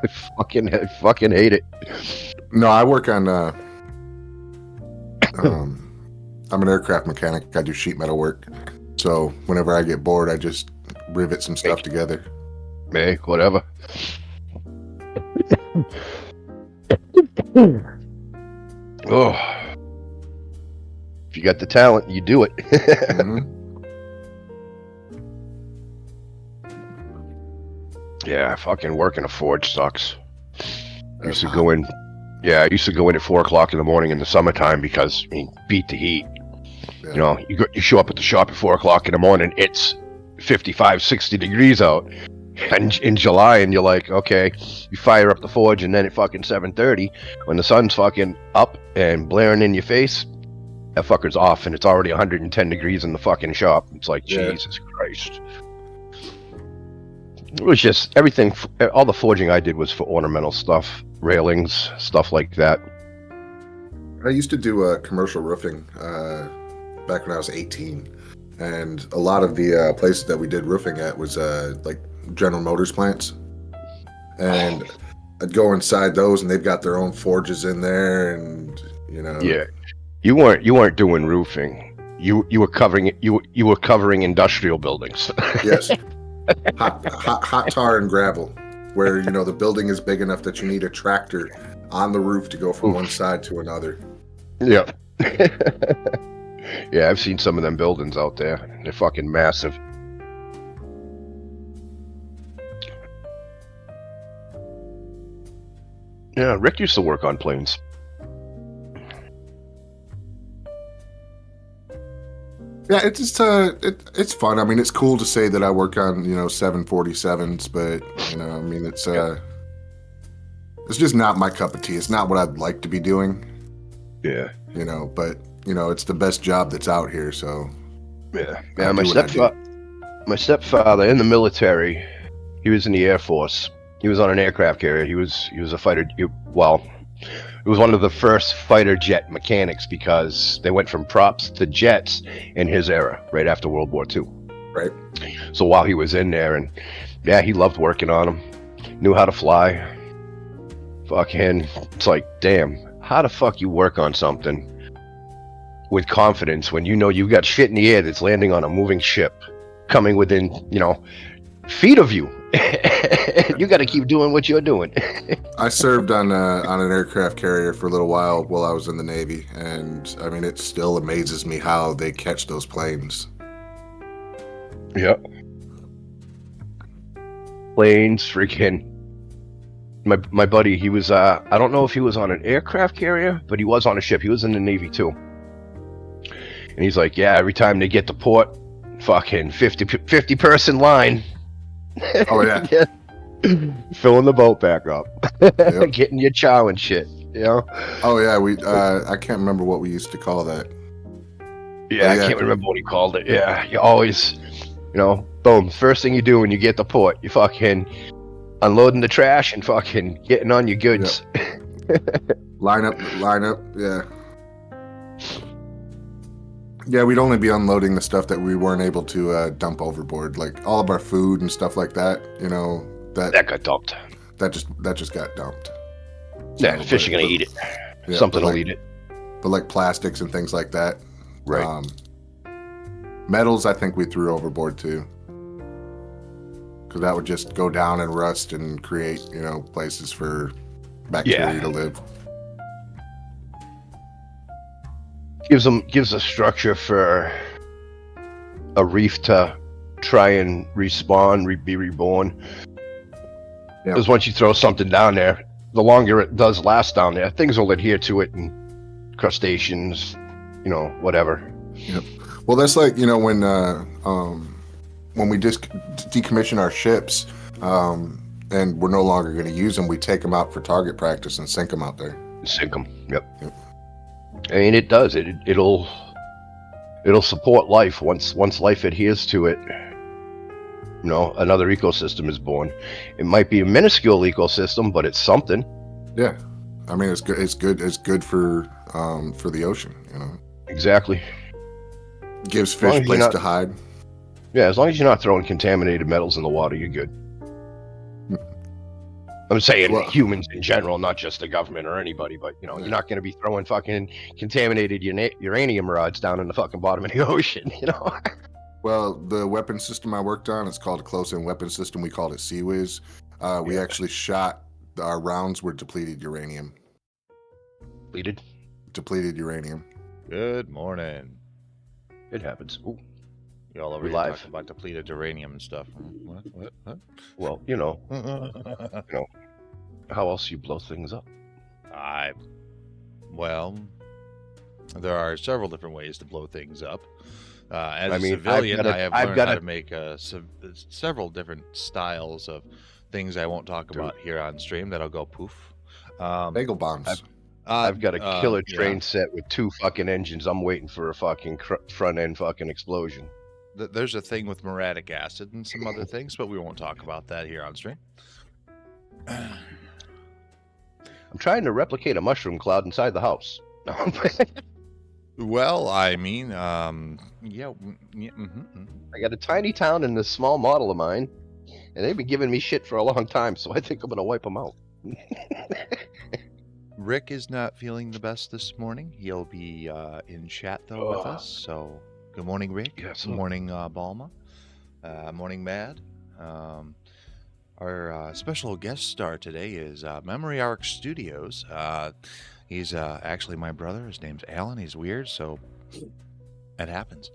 I fucking hate it. No, I work on. I'm an aircraft mechanic. I do sheet metal work. So whenever I get bored, I just rivet some stuff together. Hey, whatever. Oh, if you got the talent, you do it. Hmm. Yeah, fucking working a forge sucks. I That's used to hot. go in. Yeah, I used to go in at 4 o'clock in the morning in the summertime because I mean, beat the heat. Yeah. You know, you show up at the shop at 4 o'clock in the morning. It's 55, 60 degrees out. And in July, and you're like, okay, you fire up the forge, and then at fucking 7:30, when the sun's fucking up and blaring in your face, that fucker's off, and it's already 110 degrees in the fucking shop. It's like, Yeah. Jesus Christ. It was just everything. All the forging I did was for ornamental stuff, railings, stuff like that. I used to do commercial roofing back when I was 18, and a lot of the places that we did roofing at was like General Motors plants, and I'd go inside those, and they've got their own forges in there, and Yeah, you weren't doing roofing. You were covering you were covering industrial buildings. yes, hot tar and gravel, where the building is big enough that you need a tractor on the roof to go from one side to another. Yeah. Yeah, I've seen some of them buildings out there. They're fucking massive. Yeah, Rick used to work on planes. Yeah, it's just it's fun. I mean, it's cool to say that I work on 747s, but I mean, it's just not my cup of tea. It's not what I'd like to be doing. Yeah. But it's the best job that's out here. So Yeah. I Yeah, do what I do. my stepfather in the military, he was in the Air Force. He was on an aircraft carrier. He was a fighter. Well, it was one of the first fighter jet mechanics because they went from props to jets in his era, right after World War II. Right. So while he was in there, and yeah, he loved working on them. Knew how to fly. Fucking, it's like, damn, how the fuck you work on something with confidence when you know you got shit in the air that's landing on a moving ship, coming within, feet of you. You got to keep doing what you're doing. I served on an aircraft carrier for a little while I was in the Navy, and I mean, it still amazes me how they catch those planes. Yep. Planes, freaking. My buddy, he was I don't know if he was on an aircraft carrier, but he was on a ship. He was in the Navy too. And he's like, yeah, every time they get to port, fucking 50 person line. Oh yeah. Yeah. Filling the boat back up. Yep. Getting your chow and shit, Oh yeah, we I can't remember what we used to call that. Yeah, I can't remember what he called it. Yeah, you always, boom, first thing you do when you get to port, you fucking unloading the trash and fucking getting on your goods. Yep. Line up, yeah. Yeah, we'd only be unloading the stuff that we weren't able to dump overboard, like all of our food and stuff like that. That got dumped. That just got dumped. Yeah, fish are gonna eat it. Yeah, Something will eat it. But like plastics and things like that. Right. Metals, I think we threw overboard too, because that would just go down and rust and create, places for bacteria to live. Gives a structure for a reef to try and respawn, be reborn. Because once you throw something down there, the longer it does last down there, things will adhere to it, and crustaceans, whatever. Yep. Well, that's like when we just decommission our ships, and we're no longer going to use them, we take them out for target practice and sink them out there. Sink them. Yep. I mean, it does. It'll support life once life adheres to it. Another ecosystem is born. It might be a minuscule ecosystem, but it's something. Yeah, I mean, it's good. It's good for the ocean. Exactly. Gives fish place to hide. Yeah, as long as you're not throwing contaminated metals in the water, you're good. I'm saying Well, humans in general, not just the government or anybody, but you know, yeah. you're not going to be throwing fucking contaminated uranium rods down in the fucking bottom of the ocean, you know? Well, the weapon system I worked on, it's called a close-in weapon system. We called it CWIS. We Yeah. actually shot, our rounds were depleted uranium. Depleted. Depleted uranium. Good morning. It happens. Ooh. Y'all over We here live? talking about depleted uranium and stuff. What? Well, you know, how else you blow things up? Well, there are several different ways to blow things up. As I a mean, civilian, I have learned how got to make several different styles of things I won't talk about here on stream that'll go poof. Bagel bombs. I've got a killer train yeah. set with 2 fucking engines. I'm waiting for a fucking front end fucking explosion. There's a thing with muriatic acid and some other things, but we won't talk about that here on stream. I'm trying to replicate a mushroom cloud inside the house. Well, I mean, yeah. I got a tiny town in this small model of mine, and they've been giving me shit for a long time, so I think I'm gonna wipe them out. Rick is not feeling the best this morning. He'll be in chat though with us. So, good morning, Rick. Yes, Good morning, Balma. Morning, Mad. Our special guest star today is Memory Arc Studios. He's actually my brother. His name's Alan. He's weird, so it happens.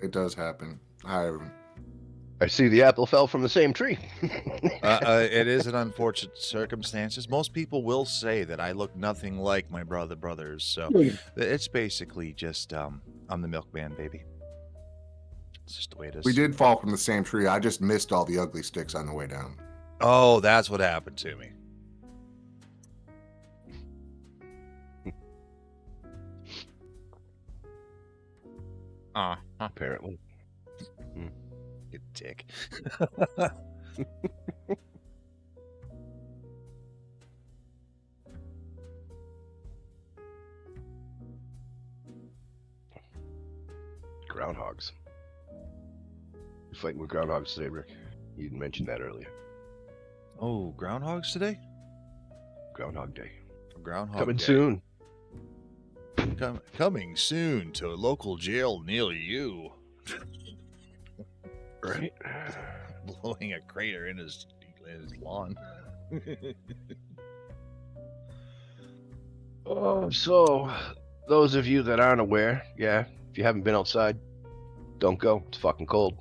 It does happen. Hi. I see the apple fell from the same tree. It is an unfortunate circumstances. Most people will say that I look nothing like my brothers, so it's basically just I'm the milkman, baby. It's just the way it is. We did fall from the same tree. I just missed all the ugly sticks on the way down. Oh, that's what happened to me. Apparently. You dick. Groundhogs. You're fighting with groundhogs today, Rick. You didn't mention that earlier. Oh, groundhogs today? Groundhog Day. Groundhog Coming Day. soon. Coming soon to a local jail near you. Right? Blowing a crater in his lawn. So, those of you that aren't aware, yeah, if you haven't been outside, don't go. It's fucking cold.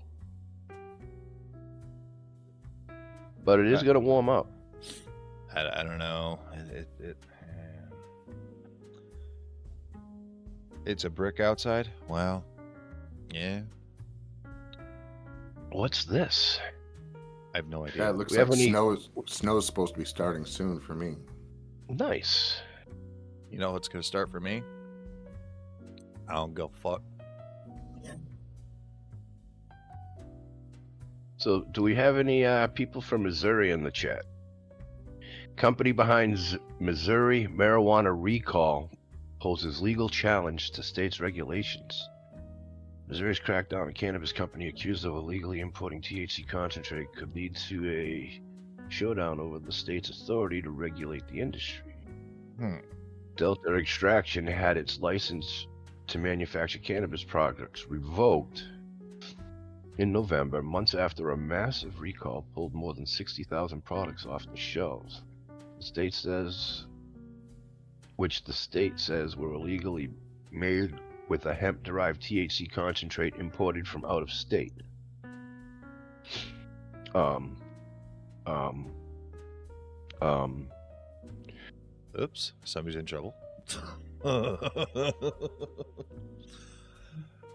But it is going to warm up. I don't know. It's a brick outside? Well, yeah. What's this? I have no idea. Yeah, it looks We like have any- snow is supposed to be starting soon for me. Nice. You know what's going to start for me? I don't go fuck. So, do we have any people from Missouri in the chat? Company behind Missouri marijuana recall poses legal challenge to state's regulations. Missouri's crackdown on a cannabis company accused of illegally importing THC concentrate could lead to a showdown over the state's authority to regulate the industry. Delta Extraction had its license to manufacture cannabis products revoked in November, months after a massive recall pulled more than 60,000 products off the shelves. The state says were illegally made with a hemp-derived THC concentrate imported from out of state. Oops, somebody's in trouble.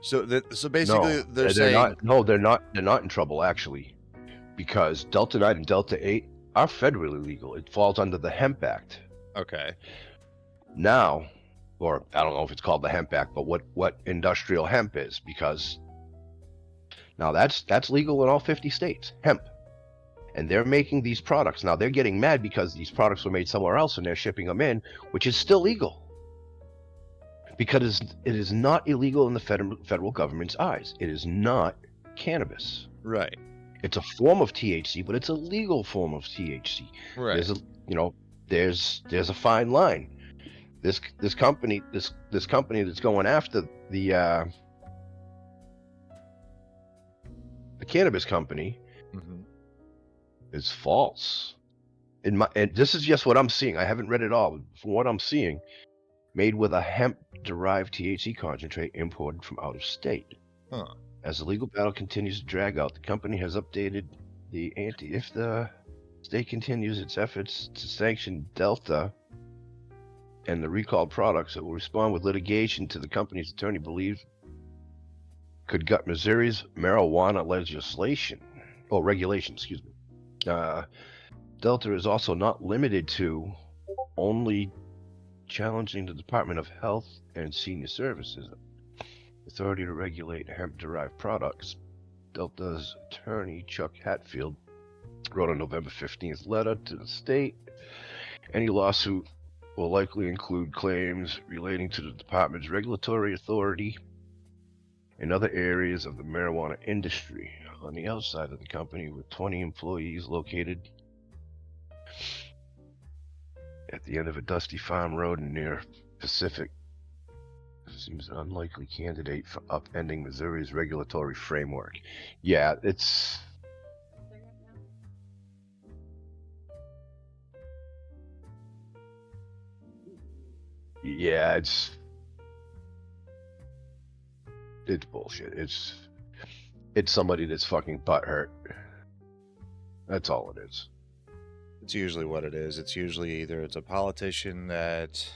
So basically, they're saying they're not in trouble actually, because Delta 9 and Delta 8 are federally legal. It falls under the Hemp Act. okay. Now, or I don't know if it's called the Hemp Act, but what industrial hemp is, because now that's legal in all 50 states, hemp. And they're making these products. Now they're getting mad because these products were made somewhere else and they're shipping them in, which is still legal. Because it is not illegal in the federal government's eyes. It is not cannabis. Right. It's a form of THC, but it's a legal form of THC. Right. There's a there's a fine line. This company that's going after the cannabis company Mm-hmm. is false. And this is just what I'm seeing. I haven't read it all. But from what I'm seeing, made with a hemp-derived THC concentrate imported from out of state. Huh. As the legal battle continues to drag out, the company has updated the ante. If the state continues its efforts to sanction Delta and the recalled products, it will respond with litigation to the company's attorney believes could gut Missouri's marijuana regulation. Excuse me. Delta is also not limited to only challenging the Department of Health and Senior Services authority to regulate hemp-derived products. Delta's attorney, Chuck Hatfield, wrote a November 15th letter to the state. Any lawsuit will likely include claims relating to the department's regulatory authority in other areas of the marijuana industry. On the outside of the company, with 20 employees located at the end of a dusty farm road near Pacific, seems an unlikely candidate for upending Missouri's regulatory framework. Yeah, it's... Yeah, it's bullshit. It's somebody that's fucking butthurt. That's all it is. It's usually what it is. It's usually either it's a politician that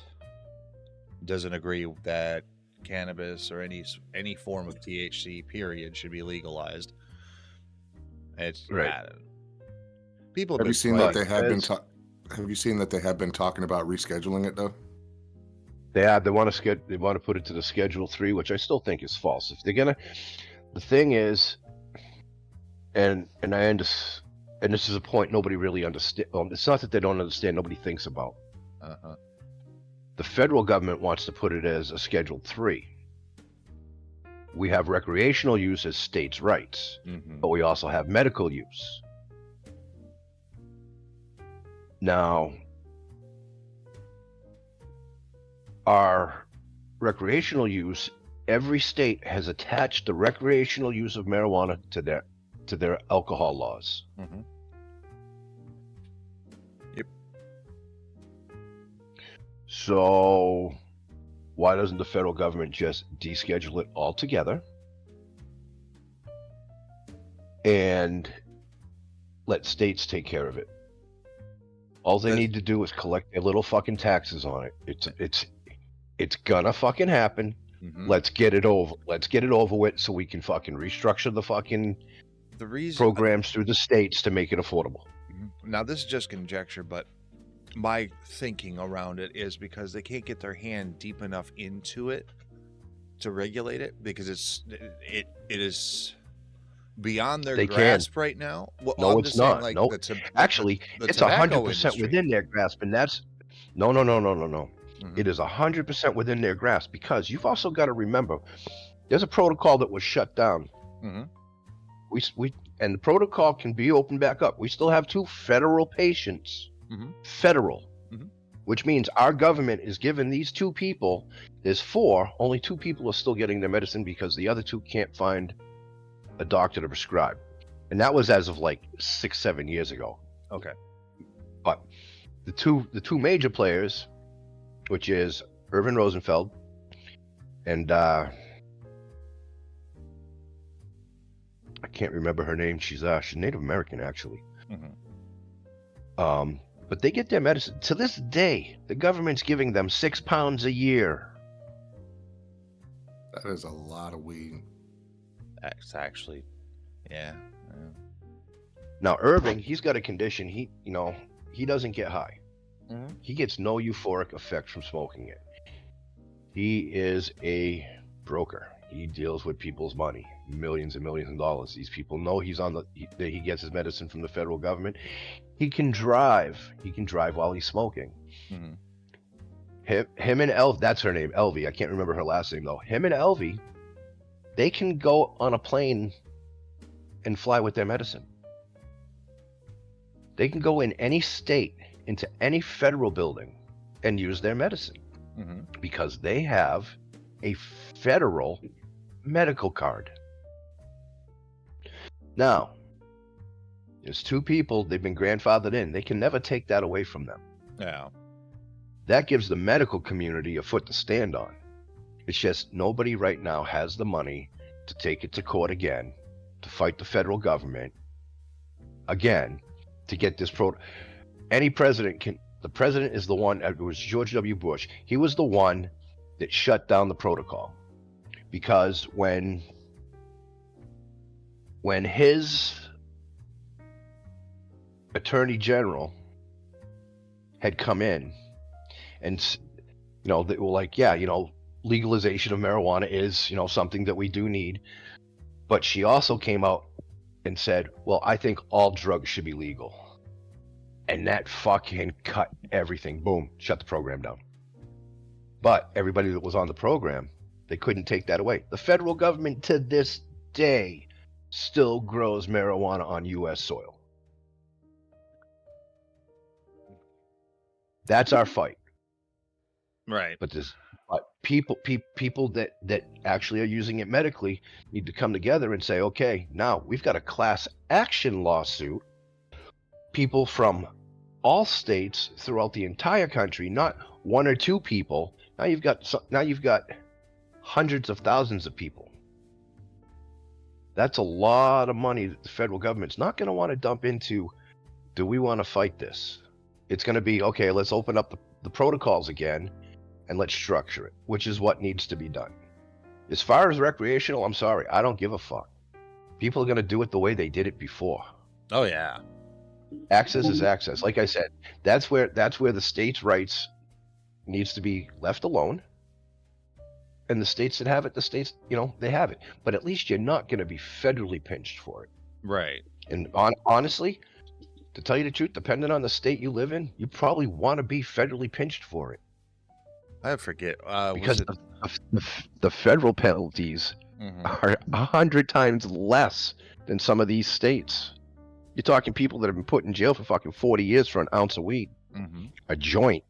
doesn't agree that cannabis or any form of THC period should be legalized. It's right. People have you seen that they have been have you seen that they have been talking about rescheduling it though? They want to put it to the Schedule 3, which I still think is false. If they're gonna, the thing is, and I understand, and this is a point nobody really understands. It's not that they don't understand. Nobody thinks about. The federal government wants to put it as a Schedule 3. We have recreational use as states' rights, but we also have medical use. Now, our recreational use, every state has attached the recreational use of marijuana to their alcohol laws. Yep. So why doesn't the federal government just deschedule it altogether and let states take care of it? All they need to do is collect their little fucking taxes on it. It's gonna fucking happen. Let's get it over. Let's get it over with so we can fucking restructure the fucking programs through the states to make it affordable. Now, this is just conjecture, but my thinking around it is because they can't get their hand deep enough into it to regulate it because it is beyond their grasp right now. Well, no, it's not. Like no, actually, it's 100% within their grasp, and that's no. It is 100% within their grasp because you've also got to remember there's a protocol that was shut down. And the protocol can be opened back up. We still have 2 federal patients. Federal, which means our government is giving these 2 people. There's 4. Only 2 people are still getting their medicine because the other 2 can't find a doctor to prescribe, and that was as of like 6-7 years ago. Okay, but the two major players, which is Irvin Rosenfeld and I can't remember her name. She's Native American actually. But they get their medicine to this day. The government's giving them £6 a year. That is a lot of weed. That's actually, yeah. Now Irving, he's got a condition. He doesn't get high. He gets no euphoric effect from smoking it. He is a broker. He deals with people's money, millions and millions of dollars. These people know he gets his medicine from the federal government. He can drive. He can drive while he's smoking. Him and Elvie, that's her name, Elvie. I can't remember her last name though. Him and Elvie, they can go on a plane and fly with their medicine. They can go in any state, into any federal building, and use their medicine because they have a federal medical card. Now, there's two people, they've been grandfathered in. They can never take that away from them. Yeah. That gives the medical community a foot to stand on. It's just nobody right now has the money to take it to court again, to fight the federal government again, to get this any president can. The president is the one. It was George W. Bush. He was the one that shut down the protocol because when his attorney general had come in and they were like, yeah, legalization of marijuana is something that we do need, but she also came out and said, well, I think all drugs should be legal. And that fucking cut everything. Boom, shut the program down. But everybody that was on the program, they couldn't take that away. The federal government to this day still grows marijuana on U.S. soil. That's our fight. Right. But people that actually are using it medically need to come together and say, okay, now we've got a class action lawsuit. People from all states throughout the entire country, not one or two people. Now you've got hundreds of thousands of people. That's a lot of money that the federal government's not going to want to dump into. Do we want to fight this? It's going to be, okay, let's open up the protocols again and let's structure it, which is what needs to be done. As far as recreational, I'm sorry, I don't give a fuck. People are going to do it the way they did it before. Oh yeah. Access is access. Like I said, that's where the states' rights needs to be left alone. And the states that have it, they have it. But at least you're not going to be federally pinched for it. Right. And honestly, to tell you the truth, depending on the state you live in, you probably want to be federally pinched for it. I forget. Because the federal penalties are 100 times less than some of these states. You're talking people that have been put in jail for fucking 40 years for an ounce of weed. A joint.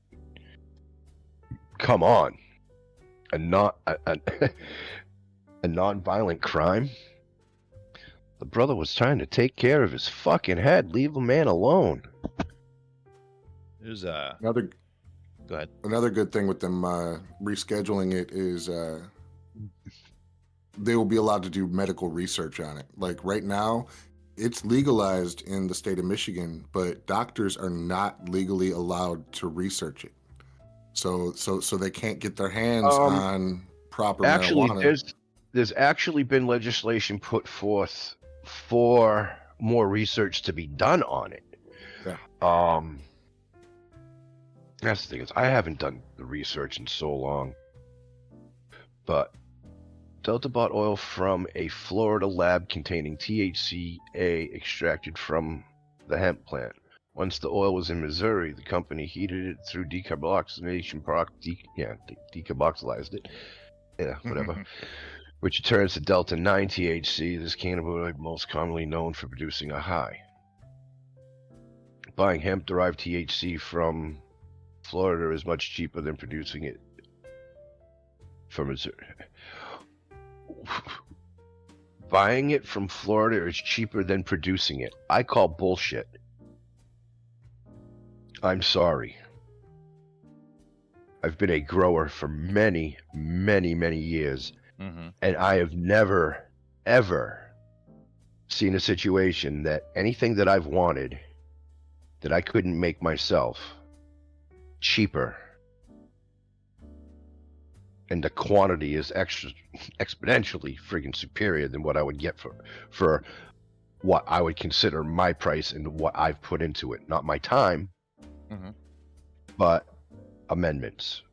Come on. A non-violent crime. The brother was trying to take care of his fucking head. Leave the man alone. There's another. Go ahead. Another good thing with them rescheduling it is they will be allowed to do medical research on it. Like right now, it's legalized in the state of Michigan, but doctors are not legally allowed to research it. So they can't get their hands on proper marijuana. There's actually been legislation put forth for more research to be done on it. Yeah. That's the thing is, I haven't done the research in so long. But Delta bought oil from a Florida lab containing THCA extracted from the hemp plant. Once the oil was in Missouri, the company heated it through decarboxylation decarboxylized it. Yeah, whatever. Which turns to Delta 9 THC, this cannabinoid most commonly known for producing a high. Buying hemp-derived THC from Florida is much cheaper than producing it from Missouri. Buying it from Florida is cheaper than producing it. I call bullshit. I'm sorry. I've been a grower for many, many, many years, and I have never, ever seen a situation that anything that I've wanted that I couldn't make myself cheaper, and the quantity is exponentially friggin' superior than what I would get for what I would consider my price and what I've put into it. Not my time, but amendments,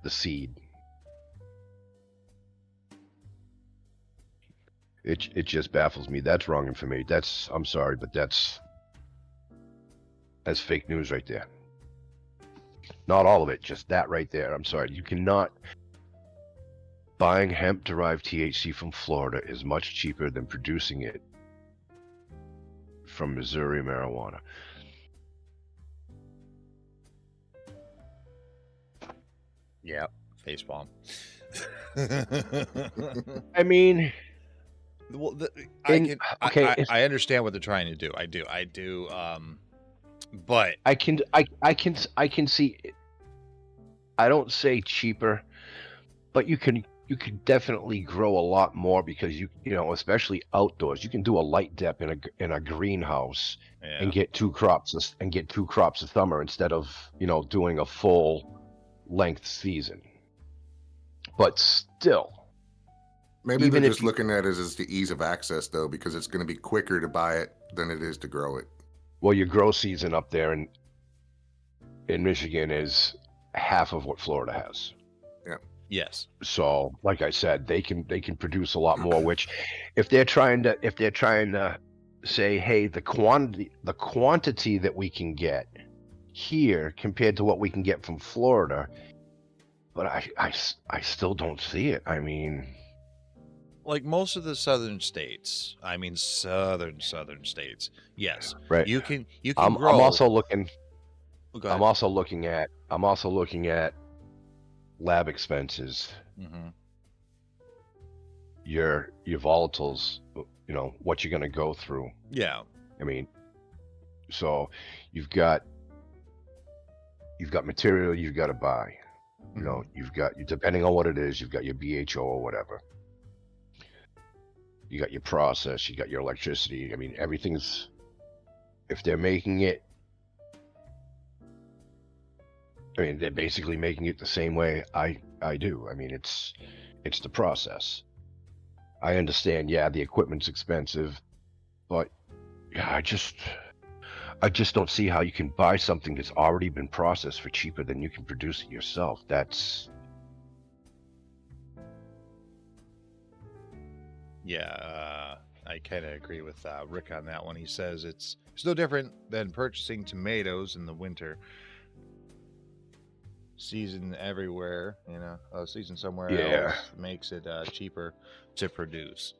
the seed. It just baffles me. That's wrong information. I'm sorry, but that's fake news right there. Not all of it, just that right there. I'm sorry. You cannot. Buying hemp-derived THC from Florida is much cheaper than producing it from Missouri marijuana. Yeah, facepalm. I mean, Well, okay, I understand what they're trying to do. I do. But I can see. I don't say cheaper, but you can definitely grow a lot more because you know, especially outdoors, you can do a light dep in a greenhouse yeah, and get two crops a summer instead of, you know, doing a full length season. But still, Maybe they're even if just you, looking at it as the ease of access, though, because it's going to be quicker to buy it than it is to grow it. well, your grow season up there in Michigan is half of what Florida has. Yeah. yes, So, like I said, they can produce a lot more. Which, if they're trying to say, hey, the quantity that we can get here compared to what we can get from Florida, but I still don't see it. I mean, like most of the southern states. I mean, southern states. Yes, right? you can I'm grow. also looking. Oh, go I'm ahead. also looking at lab expenses, Mm-hmm. your volatiles, you know, what you're going to go through. Yeah, I mean, so you've got material you've got to buy. You know, you've got, depending on what it is, you've got your BHO or whatever. You got your process, you got your electricity. I mean, everything's, if they're making it, I mean, they're basically making it the same way I do. I mean, it's the process. I understand, yeah, the equipment's expensive, but yeah, I just don't see how you can buy something that's already been processed for cheaper than you can produce it yourself. That's yeah. I kind of agree with Rick on that one. He says it's no different than purchasing tomatoes in the winter. Season everywhere, you know, season somewhere yeah. else makes it cheaper to produce.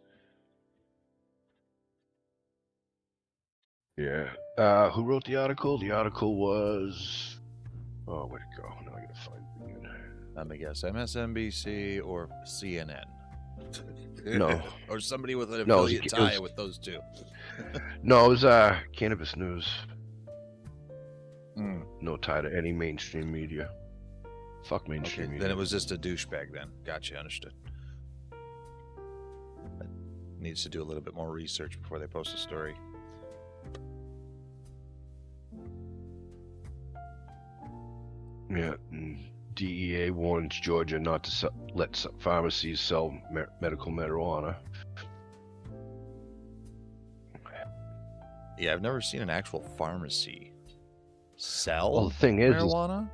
Yeah. Who wrote the article? The article was, oh, where'd it go? Now I gotta find it again. Let me guess, MSNBC or CNN? No. Or somebody with an No, affiliate tie with those two. No, it was Cannabis News. Mm. No tie to any mainstream media. Fuck mainstream media. Then it was just a douchebag then. Gotcha, understood. Needs to do a little bit more research before they post a story. Yeah. DEA warns Georgia not to let pharmacies sell medical marijuana. Yeah, I've never seen an actual pharmacy sell Well, the thing is, marijuana.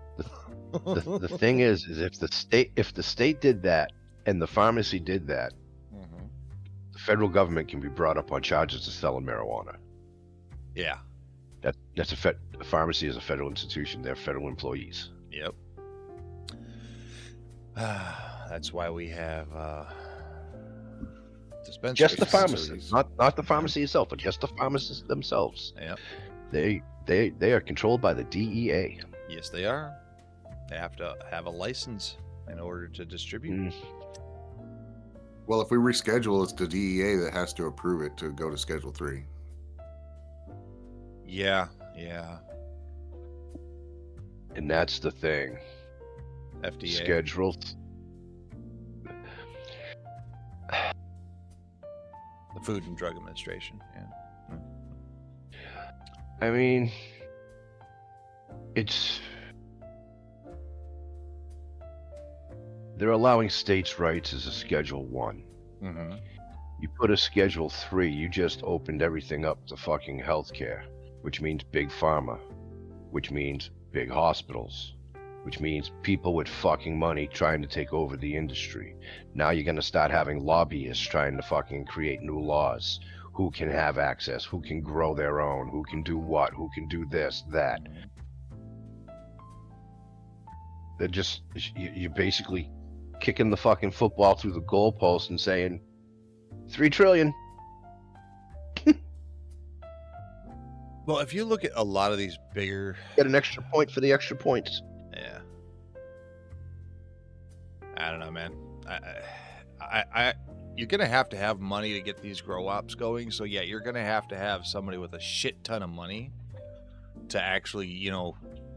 the thing is if the state did that and the pharmacy did that, Mm-hmm. the federal government can be brought up on charges of selling marijuana. Yeah. That's a pharmacy is a federal institution. They're federal employees. Yep. That's why we have dispensaries. Just the pharmacists, not the pharmacy itself, but just the pharmacists themselves. Yep. They are controlled by the DEA. Yes, they are. They have to have a license in order to distribute. Well, if we reschedule, it's the DEA that has to approve it to go to Schedule 3. Yeah. And that's the thing. FDA. Scheduled. The Food and Drug Administration. Yeah. I mean, they're allowing states' rights as a Schedule 1. Mm-hmm. You put a Schedule 3, you just opened everything up to fucking healthcare, which means big pharma, which means big hospitals, which means people with fucking money trying to take over the industry. Now you're gonna start having lobbyists trying to fucking create new laws. Who can have access, who can grow their own, who can do what, who can do this, that. They're just, you're basically kicking the fucking football through the goalpost and saying, $3 trillion. Well, if you look at a lot of these bigger, Get an extra point for the extra points. yeah, I don't know, man. I you're gonna have to have money to get these grow ops going. So yeah, you're gonna have to have somebody with a shit ton of money to actually,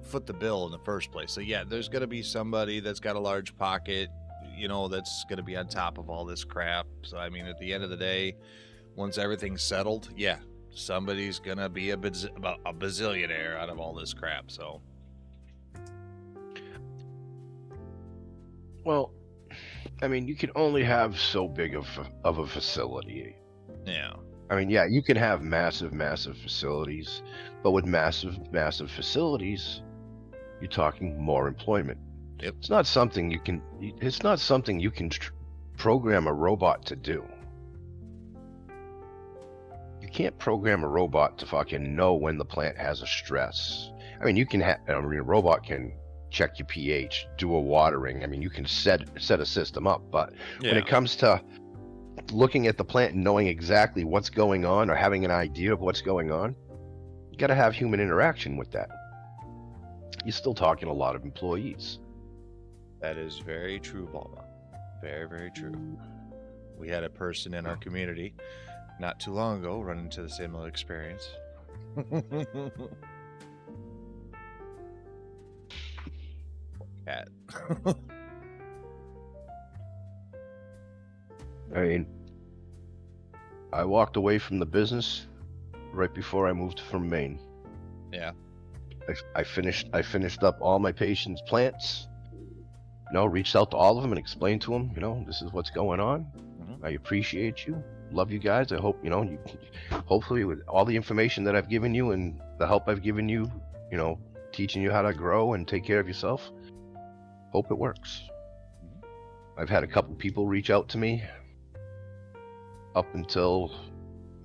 foot the bill in the first place. So yeah, there's gonna be somebody that's got a large pocket, that's gonna be on top of all this crap. So I mean, at the end of the day, once everything's settled, yeah, somebody's gonna be a bazillionaire out of all this crap. So Well, I mean, you can only have so big of a facility. yeah, I mean, yeah, you can have massive facilities, but with massive facilities, you're talking more employment. Yep. It's not something you can. It's not something you can program a robot to do. You can't program a robot to fucking know when the plant has a stress. I mean, you can have. I mean, a robot can check your pH, do a watering. I mean, you can set a system up, but when it comes to looking at the plant and knowing exactly what's going on or having an idea of what's going on, you got to have human interaction with that. You're still talking a lot of employees. that is very true, Balma. Very, very true. We had a person in our community not too long ago run into the similar experience. Cat. I mean, I walked away from the business right before I moved from Maine. Yeah. I finished up all my patients' plants. Reached out to all of them and explained to them, this is what's going on. Mhm. I appreciate you. Love you guys. I hope, you hopefully with all the information that I've given you and the help I've given you, teaching you how to grow and take care of yourself, hope it works. I've had a couple people reach out to me up until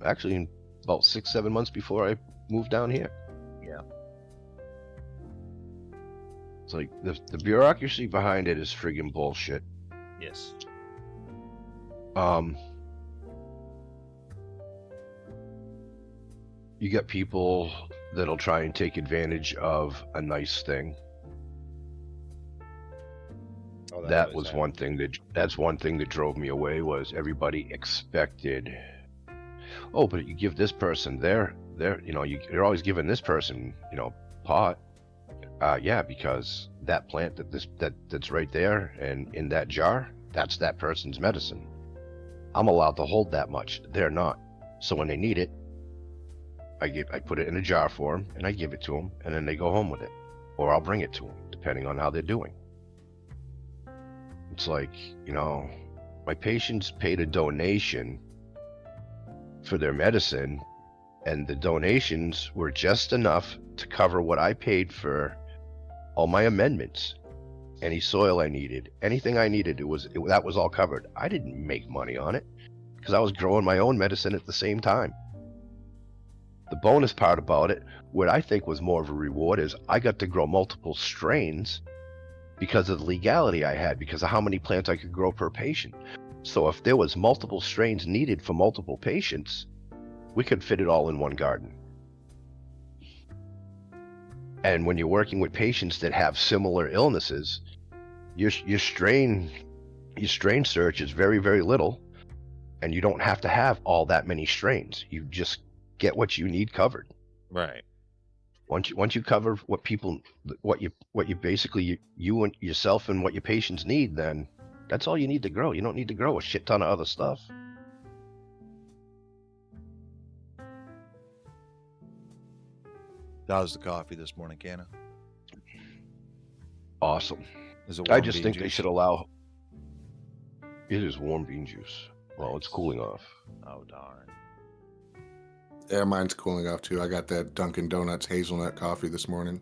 actually about 6-7 months before I moved down here. Yeah. It's like the bureaucracy behind it is friggin' bullshit. Yes. You got people that'll try and take advantage of a nice thing. Oh, That was one thing that's one thing that drove me away was everybody expected. Oh, but you give this person you're always giving this person, pot. Yeah, because that plant that's right there and in that jar, that's that person's medicine. I'm allowed to hold that much. They're not. So when they need it, I put it in a jar for them and I give it to them, and then they go home with it, or I'll bring it to them depending on how they're doing. It's like, my patients paid a donation for their medicine, and the donations were just enough to cover what I paid for all my amendments, any soil I needed, anything I needed. That was all covered. I didn't make money on it because I was growing my own medicine at the same time. The bonus part about it, what I think was more of a reward, is I got to grow multiple strains because of the legality I had, because of how many plants I could grow per patient. So if there was multiple strains needed for multiple patients, we could fit it all in one garden. And when you're working with patients that have similar illnesses, your strain search is very, very little, and you don't have to have all that many strains. You just get what you need covered. Right. Once you cover what you basically you and yourself and what your patients need, then that's all you need to grow. You don't need to grow a shit ton of other stuff. How's the coffee this morning, Canna? Awesome. Is it I warm just bean think juice? they should allow. It is warm bean juice. Well, it's cooling off. Oh, darn. Yeah, mine's cooling off too. I got that Dunkin' Donuts hazelnut coffee this morning.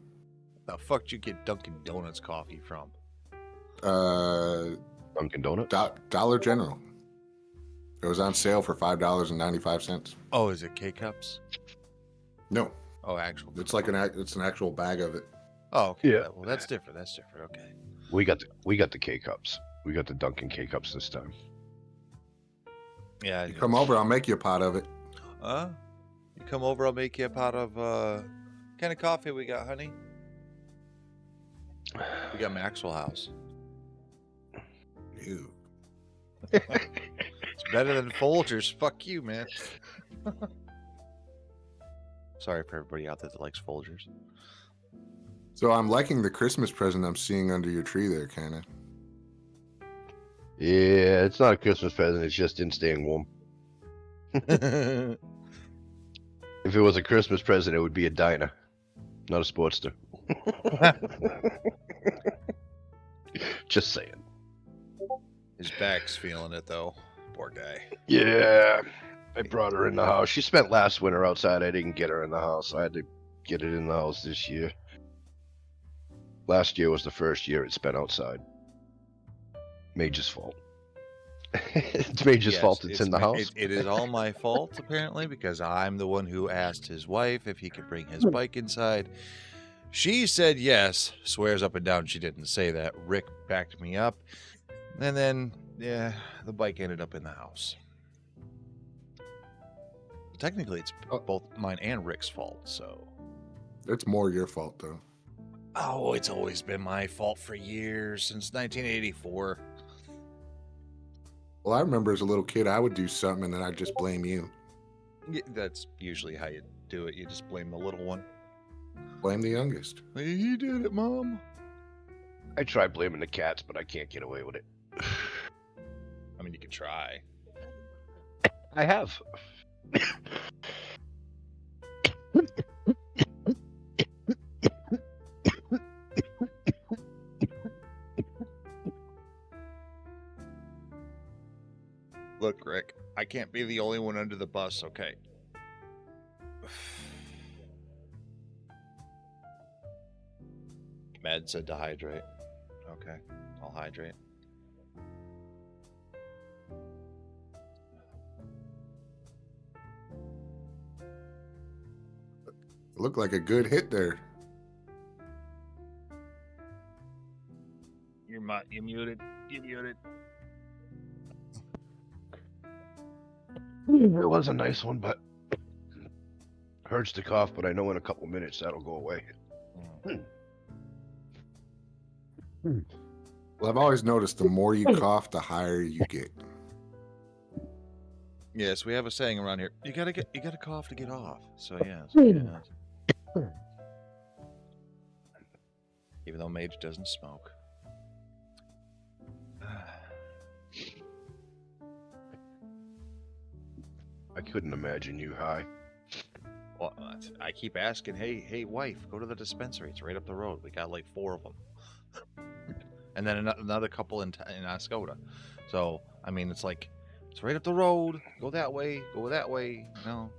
The fuck did you get Dunkin' Donuts coffee from? Dunkin' Donuts. Dollar General. It was on sale for $5.95. Oh, is it K-Cups? No, Oh, actual. it's like it's an actual bag of it. Oh, okay. Yeah. Well, that's different. That's different. Okay. We got the K cups. We got the Dunkin' K cups this time. Yeah. You come over, I'll make you a pot of it. You come over, I'll make you a pot of kind of coffee we got, honey. We got Maxwell House. Ew. It's better than Folgers. Fuck you, man. Sorry for everybody out there that likes Folgers. So I'm liking the Christmas present I'm seeing under your tree there, Canna. Yeah, it's not a Christmas present. It's just in staying warm. If it was a Christmas present, it would be a diner, not a Sportster. Just saying. His back's feeling it, though. Poor guy. Yeah, I brought her in the house. She spent last winter outside. I didn't get her in the house. I had to get it in the house this year. Last year was the first year it spent outside. Mage's fault. It's Mage's fault it's in the house. It is all my fault, apparently, because I'm the one who asked his wife if he could bring his bike inside. She said yes, swears up and down she didn't say that. Rick backed me up. And then, yeah, the bike ended up in the house. Technically, it's both mine and Rick's fault, so. It's more your fault, though. Oh, it's always been my fault for years, since 1984. Well, I remember as a little kid, I would do something and then I'd just blame you. Yeah, that's usually how you do it. You just blame the little one. Blame the youngest. He did it, Mom. I try blaming the cats, but I can't get away with it. I mean, you can try. I have. Look, Rick, I can't be the only one under the bus, okay? Med said to hydrate. Okay, I'll hydrate. Looked like a good hit there. You're muted. You're muted. It was a nice one, but hurts to cough, but I know in a couple minutes that'll go away. Well, I've always noticed the more you cough, the higher you get. Yes, we have a saying around here. You gotta cough to get off. So yes. Even though Mage doesn't smoke. I couldn't imagine you high. Well, I keep asking, hey, wife, go to the dispensary. It's right up the road. We got like 4 of them. And then another couple in Ascota. So, I mean, it's like, it's right up the road. Go that way. Go that way. No.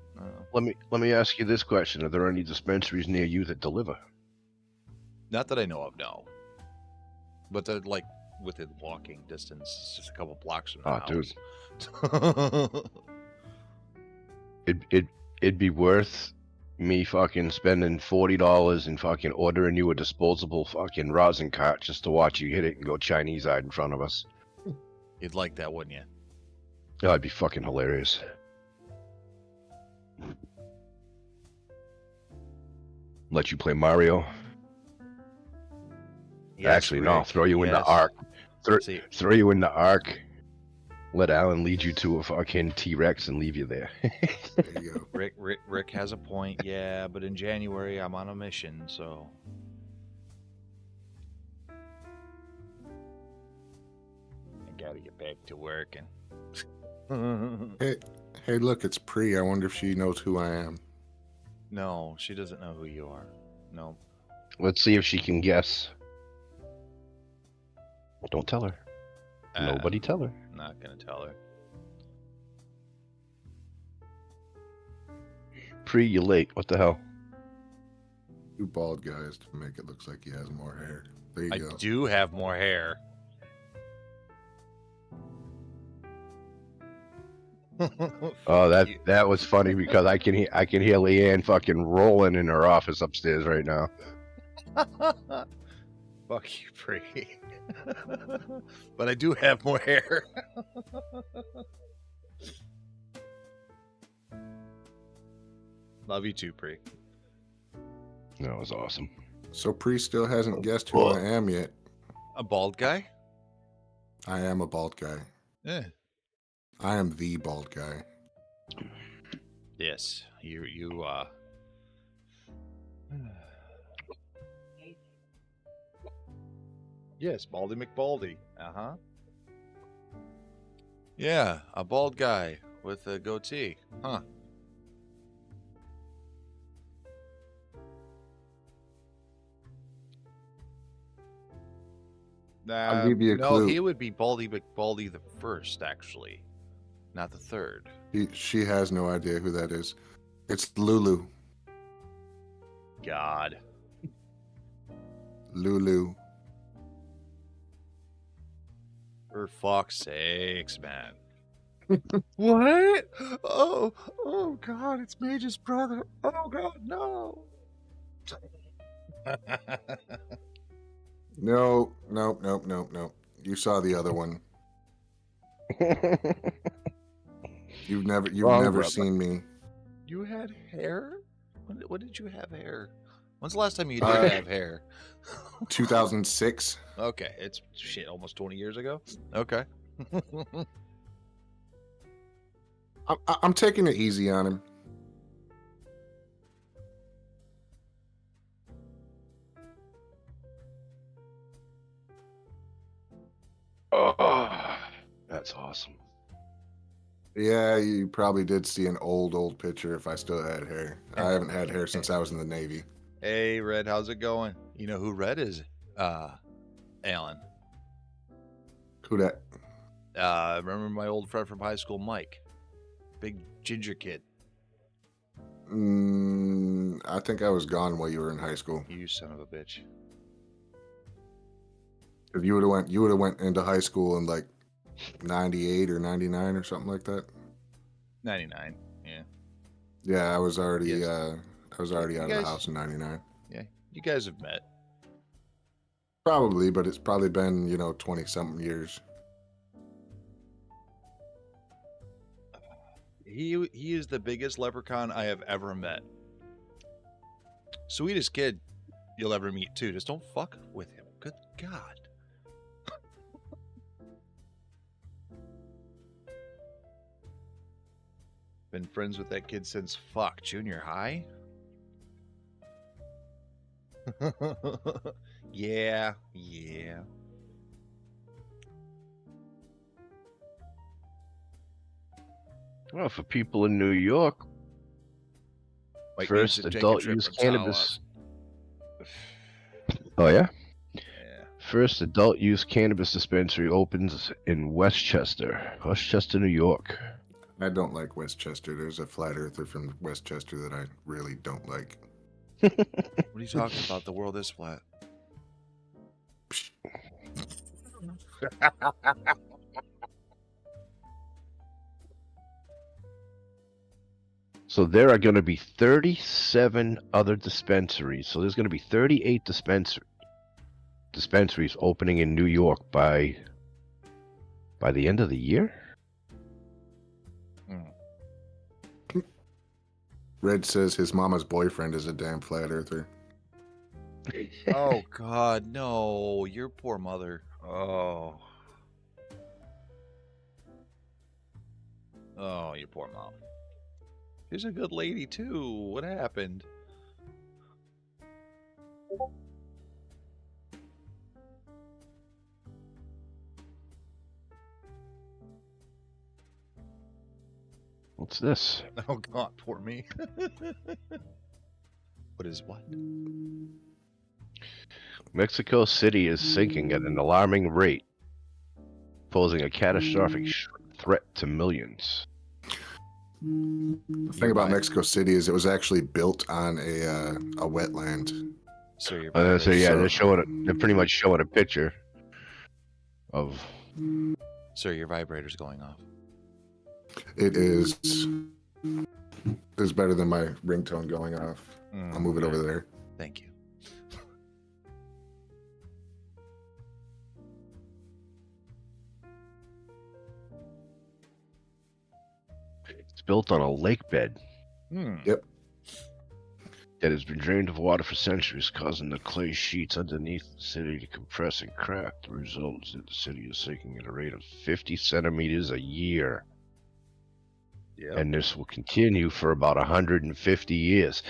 Let me ask you this question: are there any dispensaries near you that deliver? Not that I know of, no. But they're like within walking distance. It's just a couple blocks from the house. Dude. It'd be worth me fucking spending $40 and fucking ordering you a disposable fucking rosin cart just to watch you hit it and go Chinese-eyed in front of us. You'd like that, wouldn't you? Oh, it'd be fucking hilarious. Let you play Mario. Yes, Actually, Rick. no. Throw you in the ark. Throw you in the ark. Let Alan lead you to a fucking T-Rex and leave you there. There you go. Rick has a point, yeah, but in January I'm on a mission, so. I gotta get back to work and. Hey, look, it's Pri. I wonder if she knows who I am. No, she doesn't know who you are. No. Let's see if she can guess. Don't tell her. Nobody tell her. Not gonna tell her. Pri, you late. What the hell? 2 bald guys to make it look like he has more hair. There you go. I do have more hair. Oh, that was funny because I can hear Leanne fucking rolling in her office upstairs right now. Fuck you, Pri. But I do have more hair. Love you too, Pre. That was awesome. So Pre still hasn't guessed who I am yet. A bald guy? I am a bald guy. Eh. I am the bald guy. Yes. You Yes, Baldy McBaldy. Uh-huh. Yeah, a bald guy with a goatee. Huh. I'll give you a no, clue. he would be Baldy McBaldy the first, actually, not the third. She has no idea who that is. It's Lulu. God. Lulu. For fuck's sakes, man. What? Oh God, it's Mage's brother. Oh God, no. No. You saw the other one. You've Wrong never brother. seen me. You had hair? When did you have hair? When's the last time you did have hair? 2006. Okay, it's shit, almost 20 years ago. Okay. I'm taking it easy on him. Oh, that's awesome. Yeah, you probably did see an old picture if I still had hair. I haven't had hair since I was in the Navy. Hey, Red, how's it going? You know who Red is? Alan. Who that? Remember my old friend from high school, Mike? Big ginger kid. I think I was gone while you were in high school. You son of a bitch. If you would have went into high school in like 98 or 99 or something like that. 99. Yeah. Yeah, I was already Yes. out of the house in 99. Yeah. You guys have met. Probably, but it's probably been, 20 something years. He is the biggest leprechaun I have ever met. Sweetest kid you'll ever meet too. Just don't fuck with him. Good God. Been friends with that kid since junior high. Yeah. Well, for people in New York, Mike first needs to take a adult trip use from cannabis. Oh yeah. Yeah. First adult use cannabis dispensary opens in Westchester, New York. I don't like Westchester. There's a flat earther from Westchester that I really don't like. What are you talking about? The world is flat. So there are going to be 37 other dispensaries. So there's going to be 38 dispensaries opening in New York by the end of the year. Red says his mama's boyfriend is a damn flat earther. Oh God, no! Your poor mother. Oh, your poor mom. She's a good lady too. What happened? What's this? Oh God, poor me. What is what? Mexico City is sinking at an alarming rate, posing a catastrophic threat to millions. The thing about Mexico City is it was actually built on a wetland. So you're So yeah, So- they're pretty much showing a picture of. Sir, your vibrator's going off. It is. It's better than my ringtone going off. I'll move it over there. Thank you. It's built on a lake bed. Yep. that has been drained of water for centuries, causing the clay sheets underneath the city to compress and crack. The result is that the city is sinking at a rate of 50 centimeters a year. Yeah. And this will continue for about 150 years.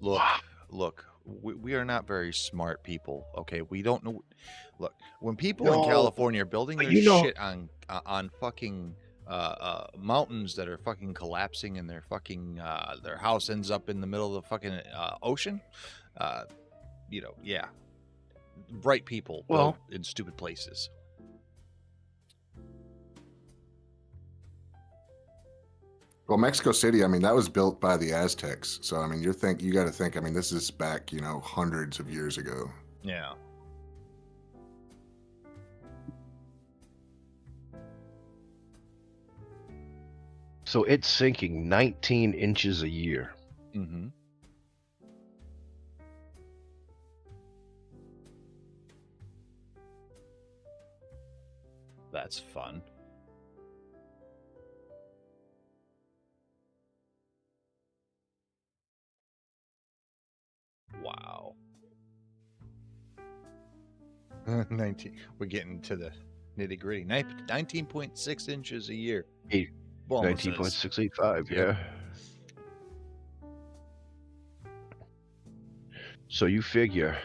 Look, we are not very smart people. Okay, we don't know. Look, when people in No, California are building but their shit on fucking mountains that are fucking collapsing, and their house ends up in the middle of the fucking ocean, yeah, bright people build in stupid places. Well, Mexico City, I mean, that was built by the Aztecs. So, I mean, you got to think, I mean, this is back, hundreds of years ago. Yeah. So it's sinking 19 inches a year. Mm-hmm. That's fun. Wow. 19. We're getting to the nitty gritty. 19.6 inches a year. 19.685, Yep. yeah. So you figure,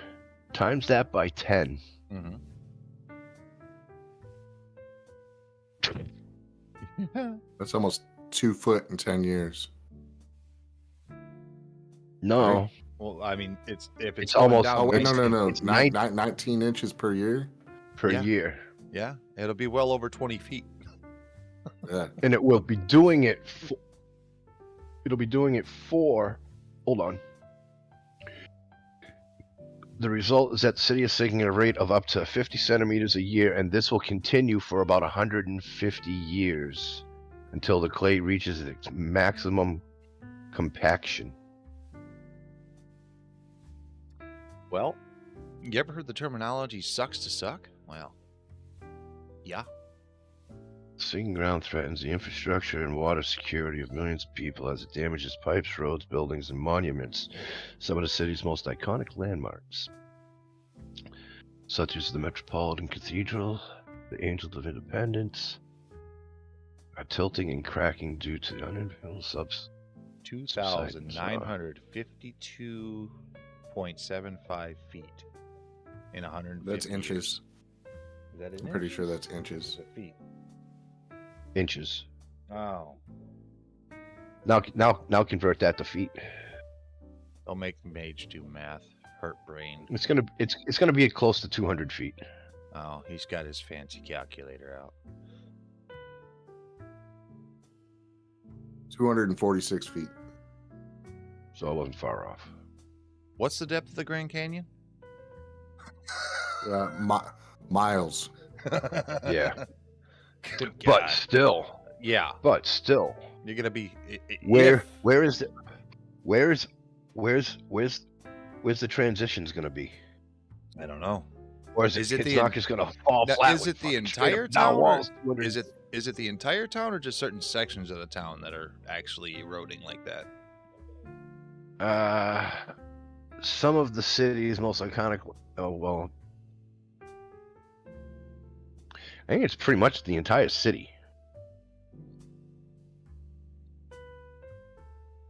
times that by 10. Mm-hmm. That's almost 2 foot in 10 years. No. Right. Well, I mean, if it's It's going almost- down. Oh, wait, no. It's 19 inches per year? per Yeah. year. Yeah, it'll be well over 20 feet. Yeah. And it will be doing it for, hold on. The result is that the city is sinking at a rate of up to 50 centimeters a year, and this will continue for about 150 years until the clay reaches its maximum compaction. Well, you ever heard the terminology sucks to suck? Well, yeah. Sinking ground threatens the infrastructure and water security of millions of people as it damages pipes, roads, buildings, and monuments, some of the city's most iconic landmarks, such as the Metropolitan Cathedral, the Angel of Independence, are tilting and cracking due to uninfilled 2,952.75 feet in 150 That's inches. years. Is that I'm pretty sure that's inches. Is it feet? inches. Oh. Now convert that to feet. They'll make Mage do math. Hurt brain. It's gonna be close to 200 feet. Oh, he's got his fancy calculator out. 246 feet. So I wasn't far off. What's the depth of the Grand Canyon? Miles. Yeah. Good But God. still, Yeah. You're gonna be where's the transitions gonna be? I don't know. Or is Is it it it's the not just gonna fall Now, flat? is with it the fucking straight up entire down town, or walls? is it the entire town, or just certain sections of the town that are actually eroding like that? Some of the city's most iconic. Oh well, I think it's pretty much the entire city.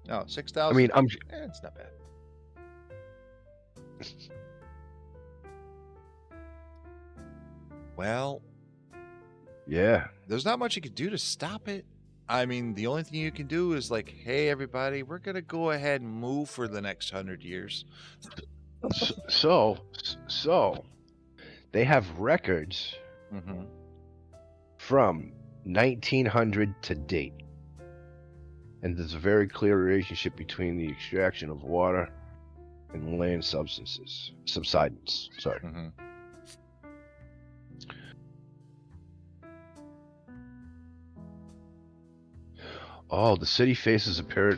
No, 6,000. I mean, it's not bad. Well, yeah. there's not much you can do to stop it. I mean, the only thing you can do is like, hey, everybody, we're gonna go ahead and move for the next 100 years. So they have records Mm-hmm. from 1900 to date, and there's a very clear relationship between the extraction of water and land subsidence. Sorry. Mm-hmm. Oh, the city faces a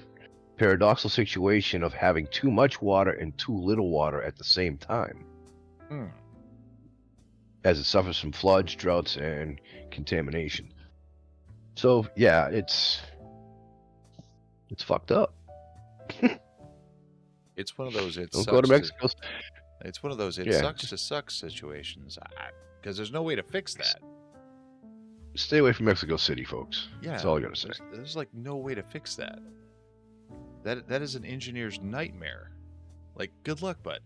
paradoxical situation of having too much water and too little water at the same time, as it suffers from floods, droughts, and contamination. So, yeah, it's It's fucked up. It's one of those Don't go to Mexico. It's one of those Yeah, sucks to suck situations. Because there's no way to fix that. Stay away from Mexico City, folks. Yeah, That's all I gotta say. There's like no way to fix that. That is an engineer's nightmare. Like, good luck, bud.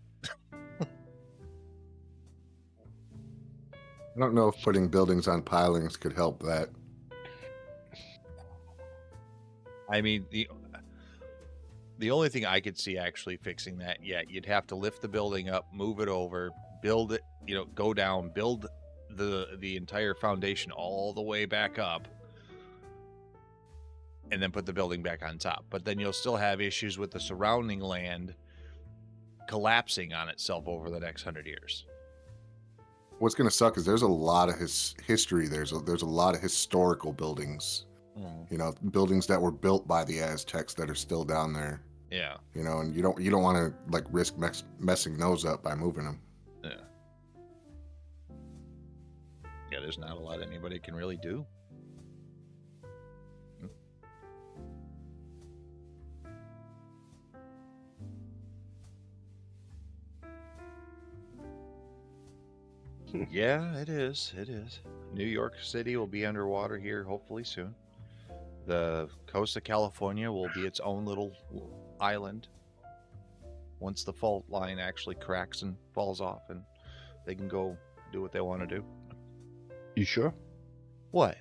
I don't know if putting buildings on pilings could help that. I mean, the only thing I could see actually fixing that, you'd have to lift the building up, move it over, build it, go down, build the entire foundation all the way back up, and then put the building back on top. But then you'll still have issues with the surrounding land collapsing on itself over the next 100 years. What's going to suck is there's a lot of history. There's a lot of historical buildings. Buildings that were built by the Aztecs that are still down there. Yeah. And you don't want to like risk messing those up by moving them. Yeah. Yeah, there's not a lot anybody can really do. Yeah, it is. It is. New York City will be underwater here hopefully soon. The coast of California will be its own little island once the fault line actually cracks and falls off, and they can go do what they want to do. You sure? What?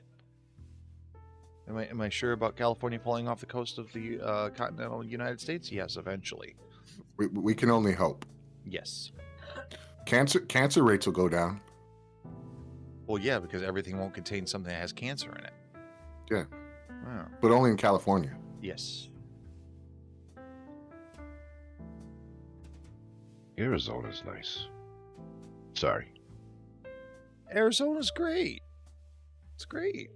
Am I sure about California falling off the coast of the continental United States? Yes, eventually. We can only hope. Yes. Cancer rates will go down. Well, yeah, because everything won't contain something that has cancer in it. Yeah. Wow. But only in California. Yes. Arizona's nice. Sorry. Arizona's great. It's great.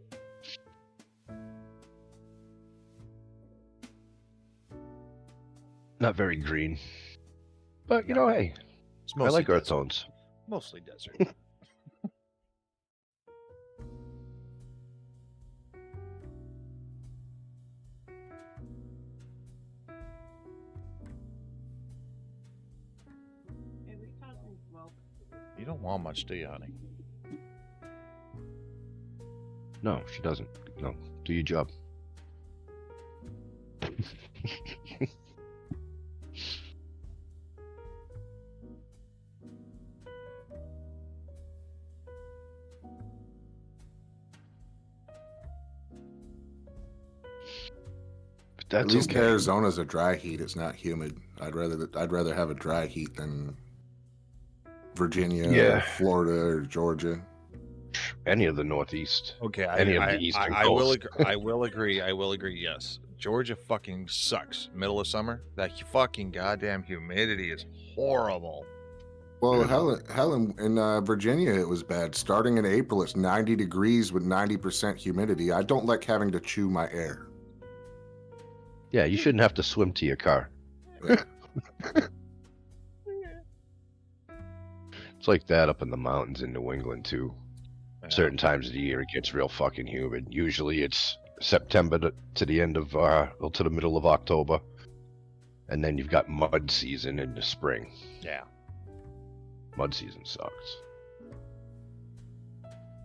Not very green. But, hey, It's I like earth desert. tones. Mostly desert. You don't want much, do you, honey? No, she doesn't. No, do your job. But that's At least okay. Arizona's a dry heat. It's not humid. I'd rather have a dry heat than Virginia, Yeah. or Florida, or Georgia. Any of the Northeast. Okay, Any of the eastern I will coast. I will agree. I will agree. Yes, Georgia fucking sucks. Middle of summer, that fucking goddamn humidity is horrible. Well, Yeah. hell, in Virginia, it was bad. Starting in April, it's 90 degrees with 90% humidity. I don't like having to chew my air. Yeah, you shouldn't have to swim to your car. Yeah. It's like that up in the mountains in New England, too. Yeah. Certain times of the year, it gets real fucking humid. Usually it's September to the end of, or to the middle of October. And then you've got mud season in the spring. Yeah. Mud season sucks.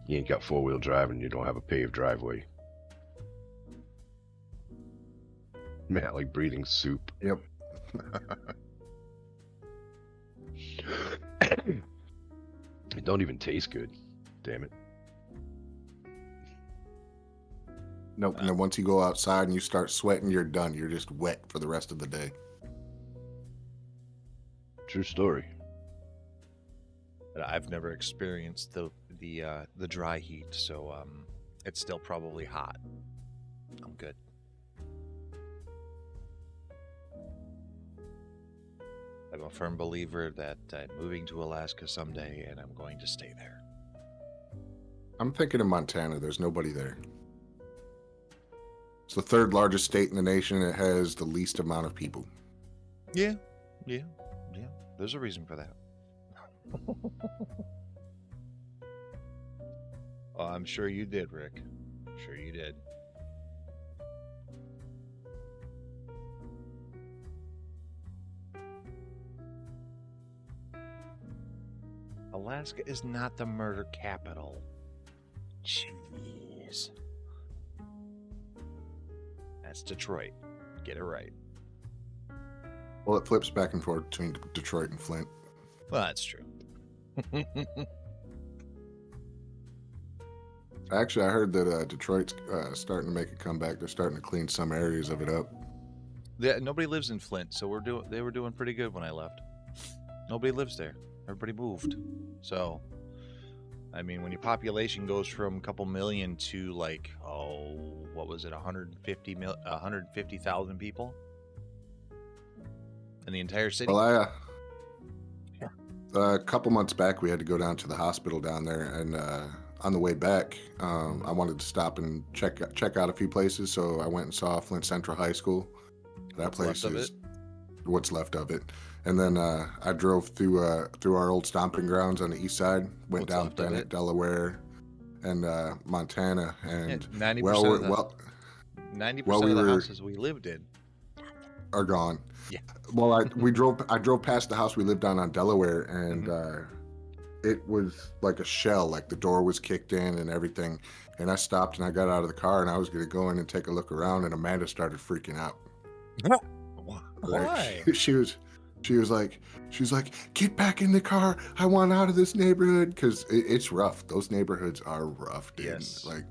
You ain't got four-wheel drive and you don't have a paved driveway. Man, like breathing soup. Yep. It don't even taste good. Damn it. Nope. And then once you go outside and you start sweating, you're done. You're just wet for the rest of the day. True story. But I've never experienced the dry heat, so it's still probably hot. I'm good. I'm a firm believer that I'm moving to Alaska someday, and I'm going to stay there. I'm thinking of Montana. There's nobody there. It's the third largest state in the nation. It has the least amount of people. Yeah. There's a reason for that. Oh, I'm sure you did, Rick. I'm sure you did. Alaska is not the murder capital. Jeez. That's Detroit. Get it right. Well, it flips back and forth between Detroit and Flint. Well, that's true. Actually, I heard that Detroit's starting to make a comeback. They're starting to clean some areas of it up. Yeah, nobody lives in Flint, so they were doing pretty good when I left. Nobody lives there. Everybody moved. So, I mean, when your population goes from a couple million to like, what was it, 150,000 people in the entire city? Well, a couple months back, we had to go down to the hospital down there, and on the way back, I wanted to stop and check out a few places, so I went and saw Flint Central High School. That place is what's left of it. And then I drove through our old stomping grounds on the east side, went down Bennett, Delaware, and Montana, and 90% of the houses we lived in are gone. Yeah. Well, I drove past the house we lived on Delaware, and it was like a shell, like the door was kicked in and everything. And I stopped and I got out of the car and I was going to go in and take a look around, and Amanda started freaking out. Why? Like, she was like, get back in the car. I want out of this neighborhood, because it's rough. Those neighborhoods are rough, dude. Yes. Like,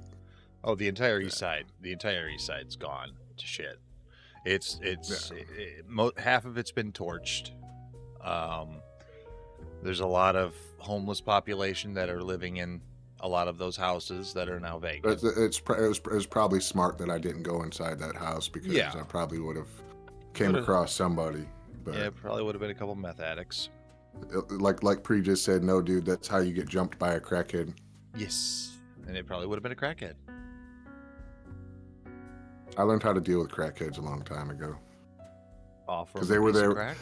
the entire east side. The entire east side's gone to shit. Half of it's been torched. There's a lot of homeless population that are living in a lot of those houses that are now vacant. It was probably smart that I didn't go inside that house, because I probably would have came across somebody. But yeah, it probably would have been a couple meth addicts. Like Pre just said, no, dude, that's how you get jumped by a crackhead. Yes, and it probably would have been a crackhead. I learned how to deal with crackheads a long time ago. Because they were there.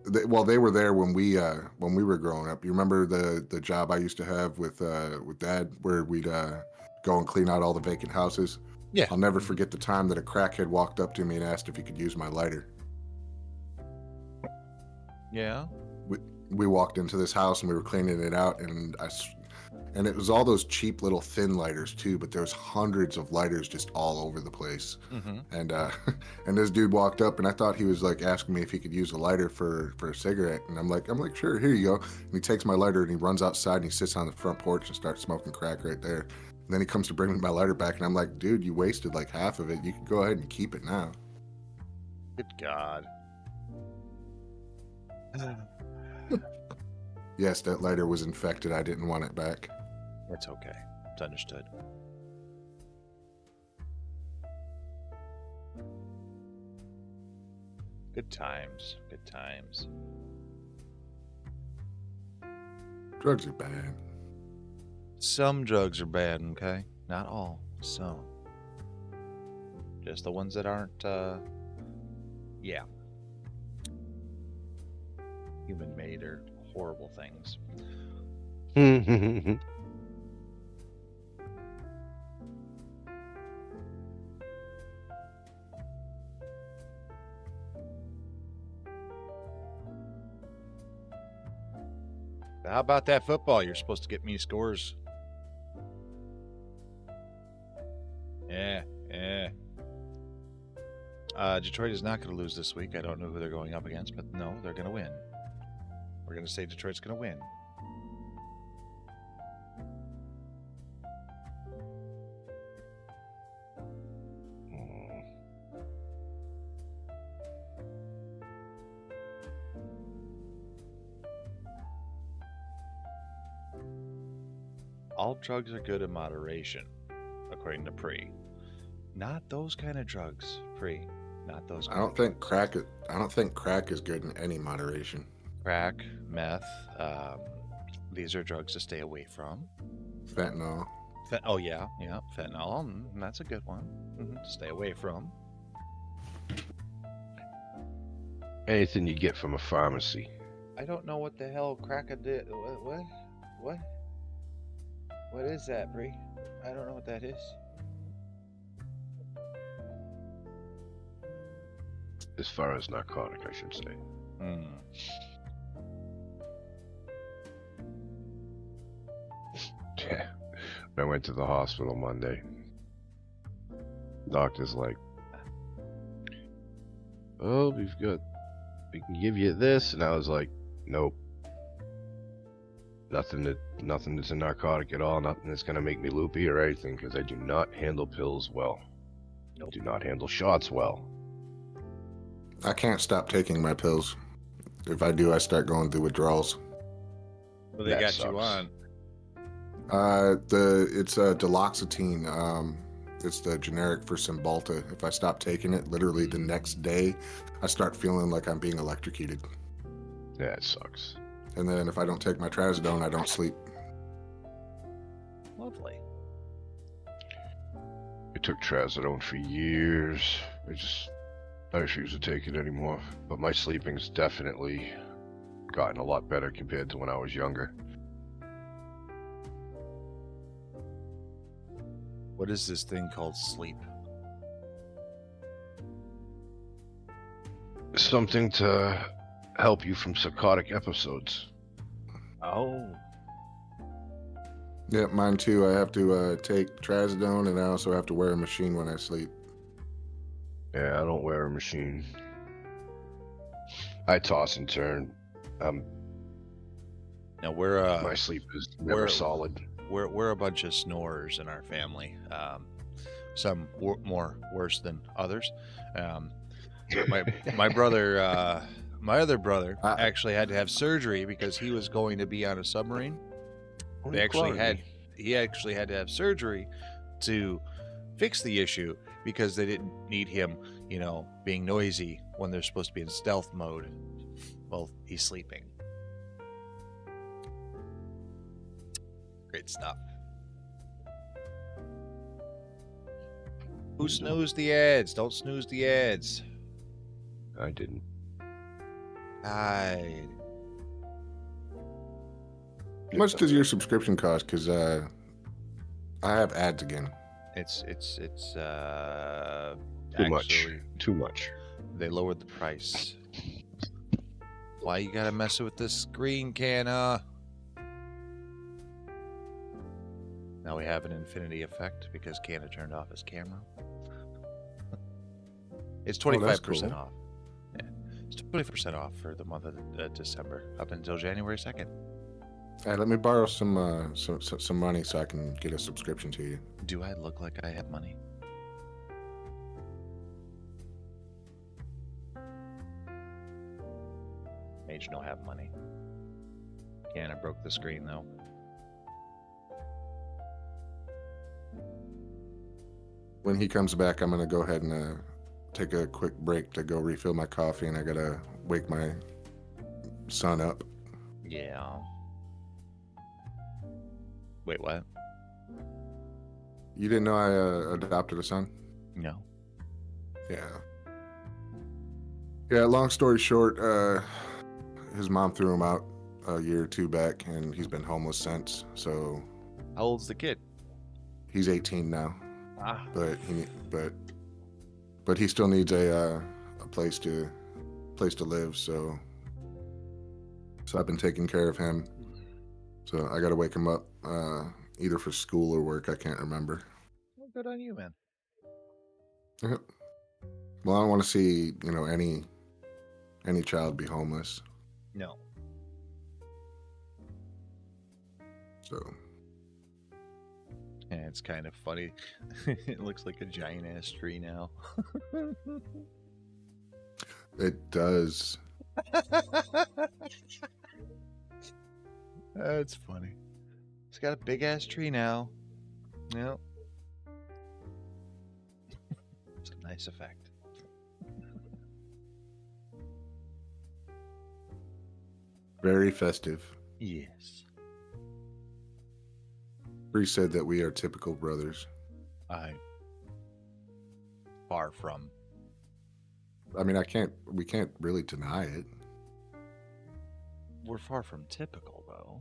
They were there when we were growing up. You remember the job I used to have with Dad, where we'd go and clean out all the vacant houses? Yeah. I'll never forget the time that a crackhead walked up to me and asked if he could use my lighter. Yeah. We walked into this house and we were cleaning it out, and it was all those cheap little thin lighters too, but there was hundreds of lighters just all over the place. Mm-hmm. And and this dude walked up, and I thought he was like asking me if he could use a lighter for a cigarette, and I'm like, sure, here you go. And he takes my lighter and he runs outside and he sits on the front porch and starts smoking crack right there. And then he comes to bring me my lighter back, and I'm like, dude, you wasted like half of it. You can go ahead and keep it now. Good God. Yes, that lighter was infected. I didn't want it back. That's okay. It's understood. Good times. Good times. Drugs are bad. Some drugs are bad, okay? Not all. Some. Just the ones that aren't, yeah. Human-made or horrible things. How about that football? You're supposed to get me scores. Yeah. Detroit is not going to lose this week. I don't know who they're going up against, but no, they're going to win. We're going to say Detroit's going to win. All drugs are good in moderation, according to Pre. Not those kind of drugs, Pre. Not those. I don't think crack is good in any moderation. Crack, meth, these are drugs to stay away from. Fentanyl. Oh yeah, fentanyl. That's a good one to stay away from. Anything you get from a pharmacy. I don't know what the hell crack did. What? What is that, Bree? I don't know what that is. As far as narcotic, I should say. I went to the hospital Monday. Doctor's like, oh, we can give you this. And I was like, nope. Nothing that's a narcotic at all. Nothing that's going to make me loopy or anything, because I do not handle pills well. I do not handle shots well. I can't stop taking my pills. If I do, I start going through withdrawals. Well, they That got you sucks. on. It's duloxetine. It's the generic for Cymbalta. If I stop taking it, literally the next day, I start feeling like I'm being electrocuted. Yeah, it sucks. And then if I don't take my trazodone, I don't sleep. Lovely. I took trazodone for years. I refuse to take it anymore. But my sleeping's definitely gotten a lot better compared to when I was younger. What is this thing called sleep? Something to help you from psychotic episodes. Oh. Yeah, mine too. I have to take trazodone, and I also have to wear a machine when I sleep. Yeah, I don't wear a machine. I toss and turn. Now we're My sleep is never solid. We're a bunch of snorers in our family. Some more worse than others. My brother, my other brother, actually had to have surgery because he was going to be on a submarine. He actually had to have surgery to fix the issue because they didn't need him, being noisy when they're supposed to be in stealth mode. Well, he's sleeping. Great stuff. Who snoozed the ads? Don't snooze the ads. I didn't. I How much does your subscription cost? Because I have ads again. It's Too much. actually, Too much. They lowered the price. Why you gotta mess with the screen, Canna? Now we have an infinity effect because Canna turned off his camera. It's 25% cool. off. Yeah, it's 25% off for the month of December up until January 2nd. Hey, let me borrow some money so I can get a subscription to you. Do I look like I have money? Mage don't have money. Canna broke the screen though. When he comes back, I'm gonna go ahead and take a quick break to go refill my coffee, and I gotta wake my son up. Yeah. Wait, what? You didn't know I adopted a son? No. Yeah. Yeah, long story short, his mom threw him out a year or two back, and he's been homeless since. So How old's the kid? he's 18 now, Ah. but he still needs a place to live. So I've been taking care of him. So I got to wake him up either for school or work. I can't remember. Well, good on you, man. Yep. Well, I don't want to see any child be homeless. No. So And it's kind of funny. It looks like a giant ass tree now. it does. That's funny. It's got a big ass tree now. Yep. It's a nice effect. Very festive. Yes. Bree said that we are typical brothers. Far from. I mean, we can't really deny it. We're far from typical, though.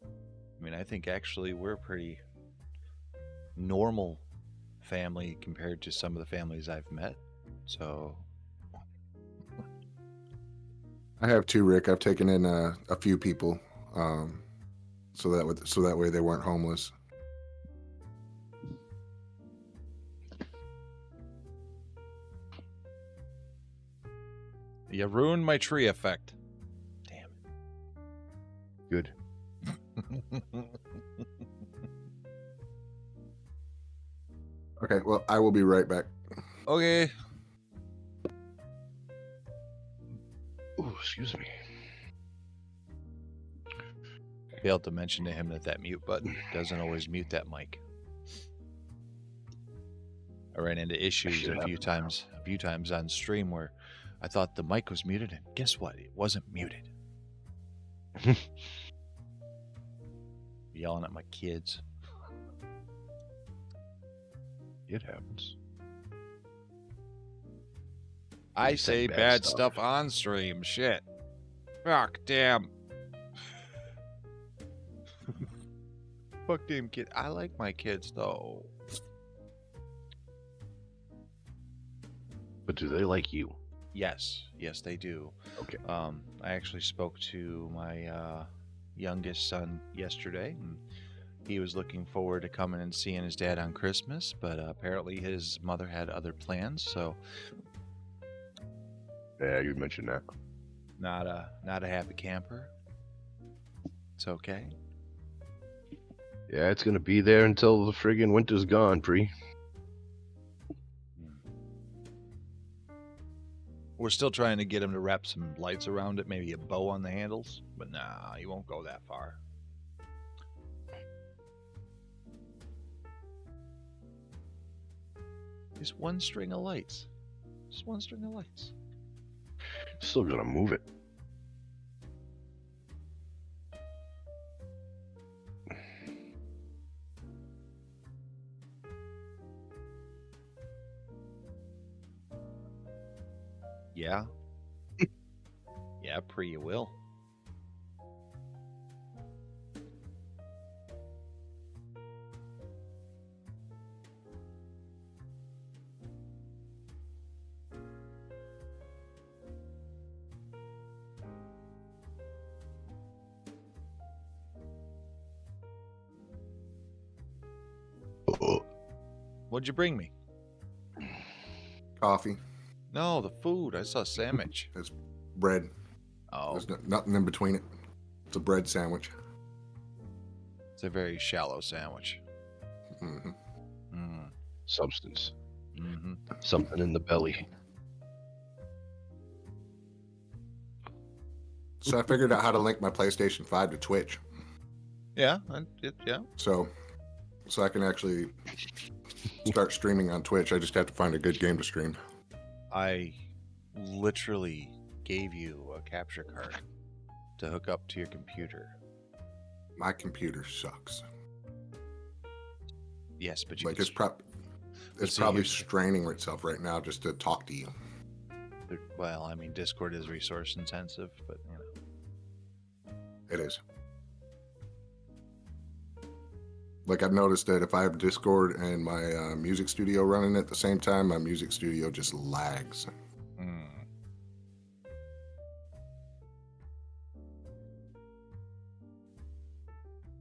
I mean, I think actually we're a pretty normal family compared to some of the families I've met. So, I have two, Rick. I've taken in a few people, so that way they weren't homeless. You ruined my tree effect. Damn Good. it. Okay, well, I will be right back. Okay. Ooh, excuse me. Failed to mention to him that mute button doesn't always mute that mic. I ran into issues a few times on stream where I thought the mic was muted, and guess what? It wasn't muted. Yelling at my kids. It happens. I You said say bad bad stuff. stuff on stream. Shit. Fuck damn. Fuck damn kid. I like my kids though. But do they like you? Yes, they do. Okay. I actually spoke to my youngest son yesterday, and he was looking forward to coming and seeing his dad on Christmas, but apparently his mother had other plans, so Yeah, you mentioned that. not a happy camper. It's okay. Yeah, it's gonna be there until the friggin' winter's gone, Pre. We're still trying to get him to wrap some lights around it, maybe a bow on the handles, but nah, he won't go that far. Just one string of lights. Just one string of lights. Still gonna move it. Yeah. Yeah, Pre, you will. What'd you bring me? Coffee, No, the food. I saw sandwich. bread. Oh, There's nothing in between it. It's a bread sandwich. it's a very shallow sandwich. hmm Mm. Substance. Mm-hmm. Something in the belly. So I figured out how to link my PlayStation 5 to Twitch. Yeah, yeah. So I can actually start streaming on Twitch. I just have to find a good game to stream. I literally gave you a capture card to hook up to your computer. My computer sucks. Yes, but you Like can it's so probably you- straining itself right now just to talk to you. well, I mean, Discord is resource intensive, but you know. It is. Like I've noticed that if I have Discord and my music studio running at the same time, my music studio just lags. Mm.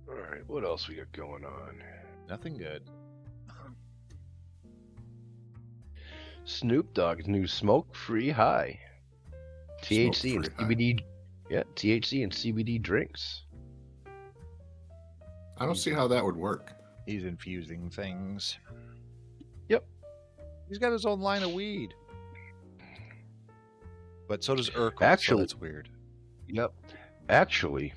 All right, what else we got going on? Nothing good. Snoop Dogg's new smoke-free high. THC and Smoke-free CBD. Yeah, THC and CBD drinks. I don't see how that would work. He's infusing things. Yep. He's got his own line of weed. But so does Urkel, Actually- so that's weird. Yep. Actually,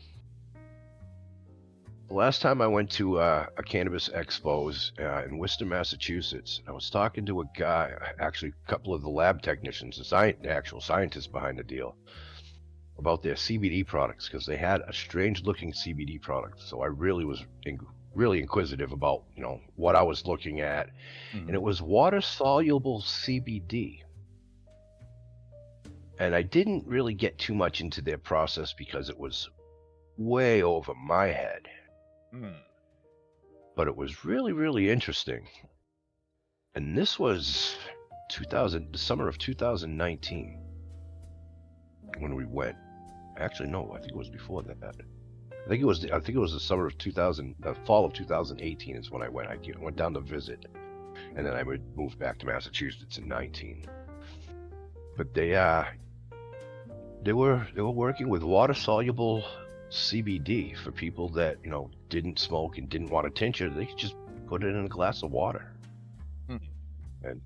the last time I went to a cannabis expos in Worcester, Massachusetts, I was talking to a guy, actually a couple of the lab technicians, the actual scientists behind the deal, about their CBD products, because they had a strange-looking CBD product. So I really was really inquisitive about, what I was looking at, Mhm. and it was water-soluble CBD. And I didn't really get too much into their process because it was way over my head. Mm. But it was really, really interesting. And this was the summer of 2019 when we went. Actually, no, I think it was before that. I think it was the summer of fall of 2018 is when I went. I went down to visit, and then I moved back to Massachusetts in 19. But they They were working with water soluble CBD for people that didn't smoke and didn't want a tincture. They could just put it in a glass of water, Hmm. and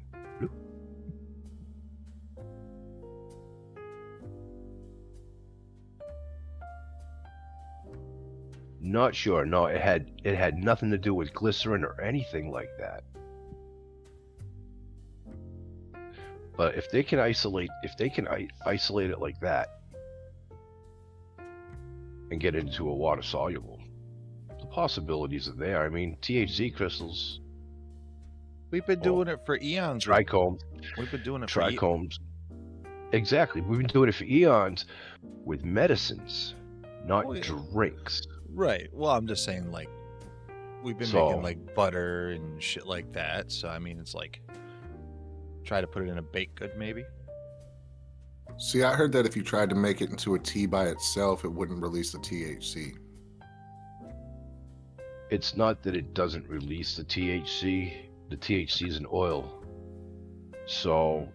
not sure. No, it had nothing to do with glycerin or anything like that. But if they can isolate it like that and get it into a water soluble, the possibilities are there. I mean, THC crystals, We've been doing it for eons. trichomes, We've been doing it trichomes. Exactly. We've been doing it for eons with medicines, not drinks. Right. Well, I'm just saying, like, we've been making like butter and shit like that. So I mean, it's like try to put it in a baked good, maybe. See, I heard that if you tried to make it into a tea by itself, it wouldn't release the THC. It's not that it doesn't release the THC. The THC is an oil, so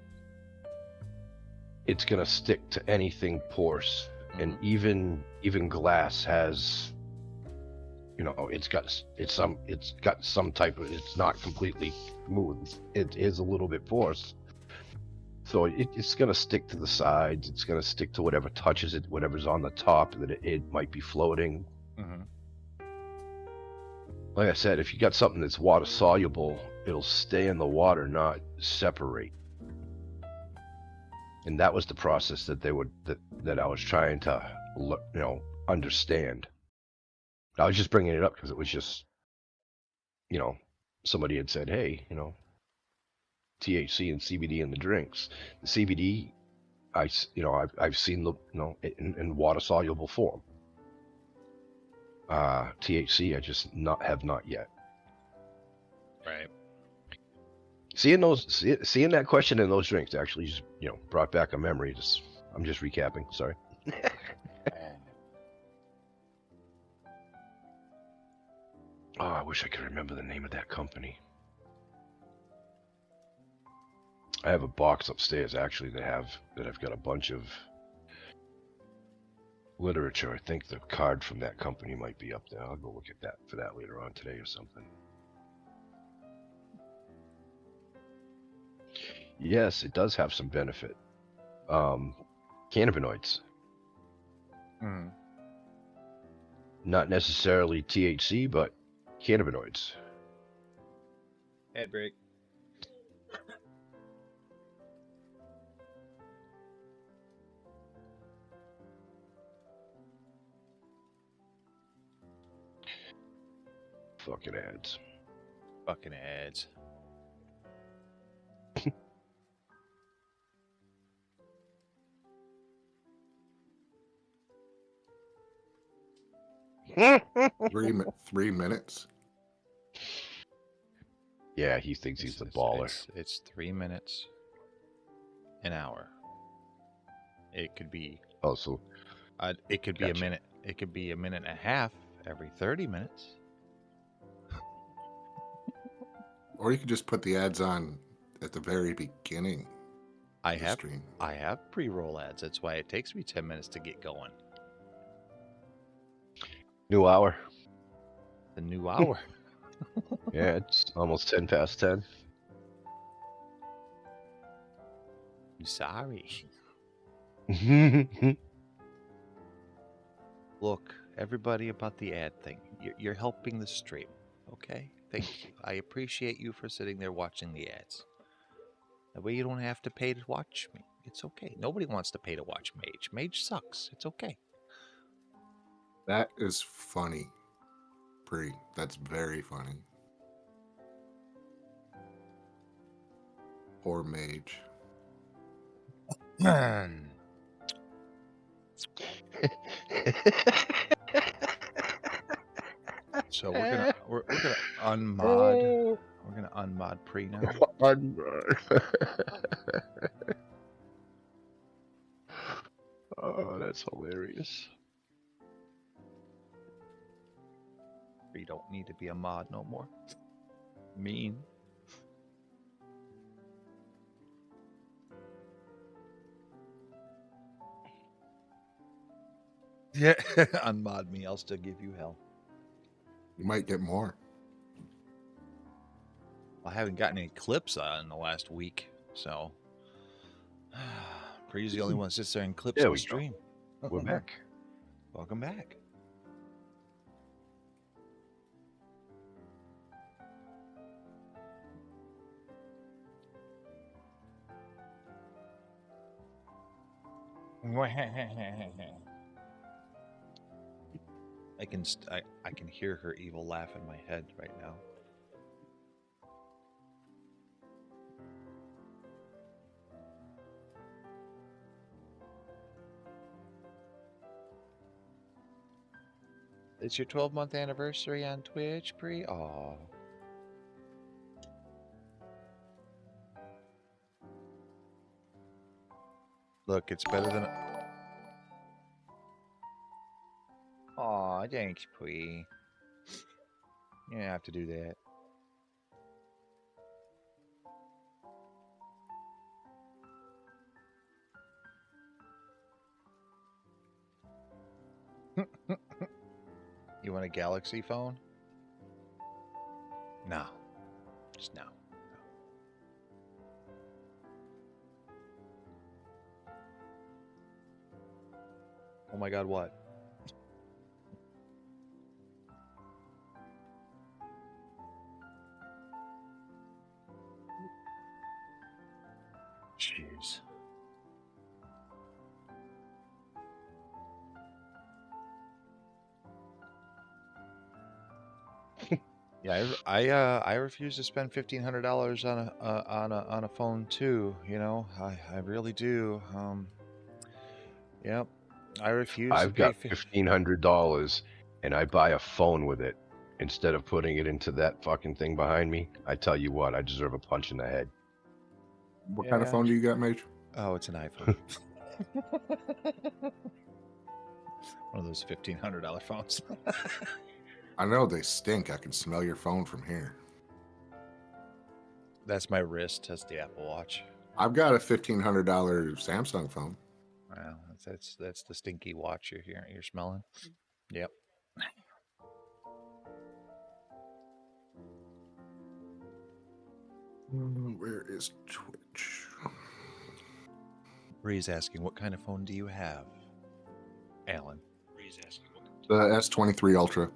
it's gonna stick to anything porous, and even glass has, it's got some type of. It's not completely smooth. It is a little bit porous, so it's gonna stick to the sides. It's gonna stick to whatever touches it, whatever's on the top that it might be floating. Mm-hmm. Like I said, if you got something that's water soluble, it'll stay in the water, not separate. And that was the process that I was trying to understand. I was just bringing it up because it was just, somebody had said, hey, THC and CBD in the drinks. The CBD, I've seen in water soluble form. THC, I just have not yet. Right. Seeing that question in those drinks actually just brought back a memory. I'm just recapping. Sorry. Oh, I wish I could remember the name of that company. I have a box upstairs actually that I've got a bunch of literature. I think the card from that company might be up there. I'll go look at that later on today or something. Yes, it does have some benefit. Cannabinoids. Mm. Not necessarily THC, but cannabinoids. Ad break. Fucking ads. Fucking ads. Three minutes. Yeah, he thinks he's the baller. It's 3 minutes, an hour. It could be. Oh, so it could be a minute. It could be a minute and a half every 30 minutes. Or you could just put the ads on at the very beginning. I have pre-roll ads. That's why it takes me 10 minutes to get going. New hour. The new hour. Yeah, it's almost 10 past 10. I'm sorry. Look, everybody, about the ad thing. You're helping the stream, okay? Thank you. I appreciate you for sitting there watching the ads. That way you don't have to pay to watch me. It's okay. Nobody wants to pay to watch Mage. Mage sucks. It's okay. That is funny. That's very funny. Poor Mage. So we're gonna unmod. We're gonna unmod pre now. Oh, that's hilarious. You don't need to be a mod no more. Mean. Yeah, unmod me. I'll still give you hell. You might get more. I haven't gotten any clips in the last week, so Pre's the only one that sits there and clips There the we go. stream. We're back. Welcome back. I can hear her evil laugh in my head right now. It's your 12-month anniversary on Twitch, Pre? Aw. Look, it's better than... Aw, thanks, Pre. You don't have to do that. You want a Galaxy phone? No. Just no. Oh my god, what? Jeez. Yeah, I refuse to spend $1,500 on a phone too. You know, I really do. Yep, I refuse I've to pay. got $1,500 and I buy a phone with it instead of putting it into that fucking thing behind me. I tell you what, I deserve a punch in the head. What kind of phone do you got, Mage? Oh, it's an iPhone. One of those $1,500 phones. I know they stink. I can smell your phone from here. That's my wrist. That's the Apple Watch. I've got a $1,500 Samsung phone. Wow, that's the stinky watch you're smelling. Yep. Where is Twitch? Bree's asking, what kind of phone do you have, Alan? Bree's asking. The S23 Ultra.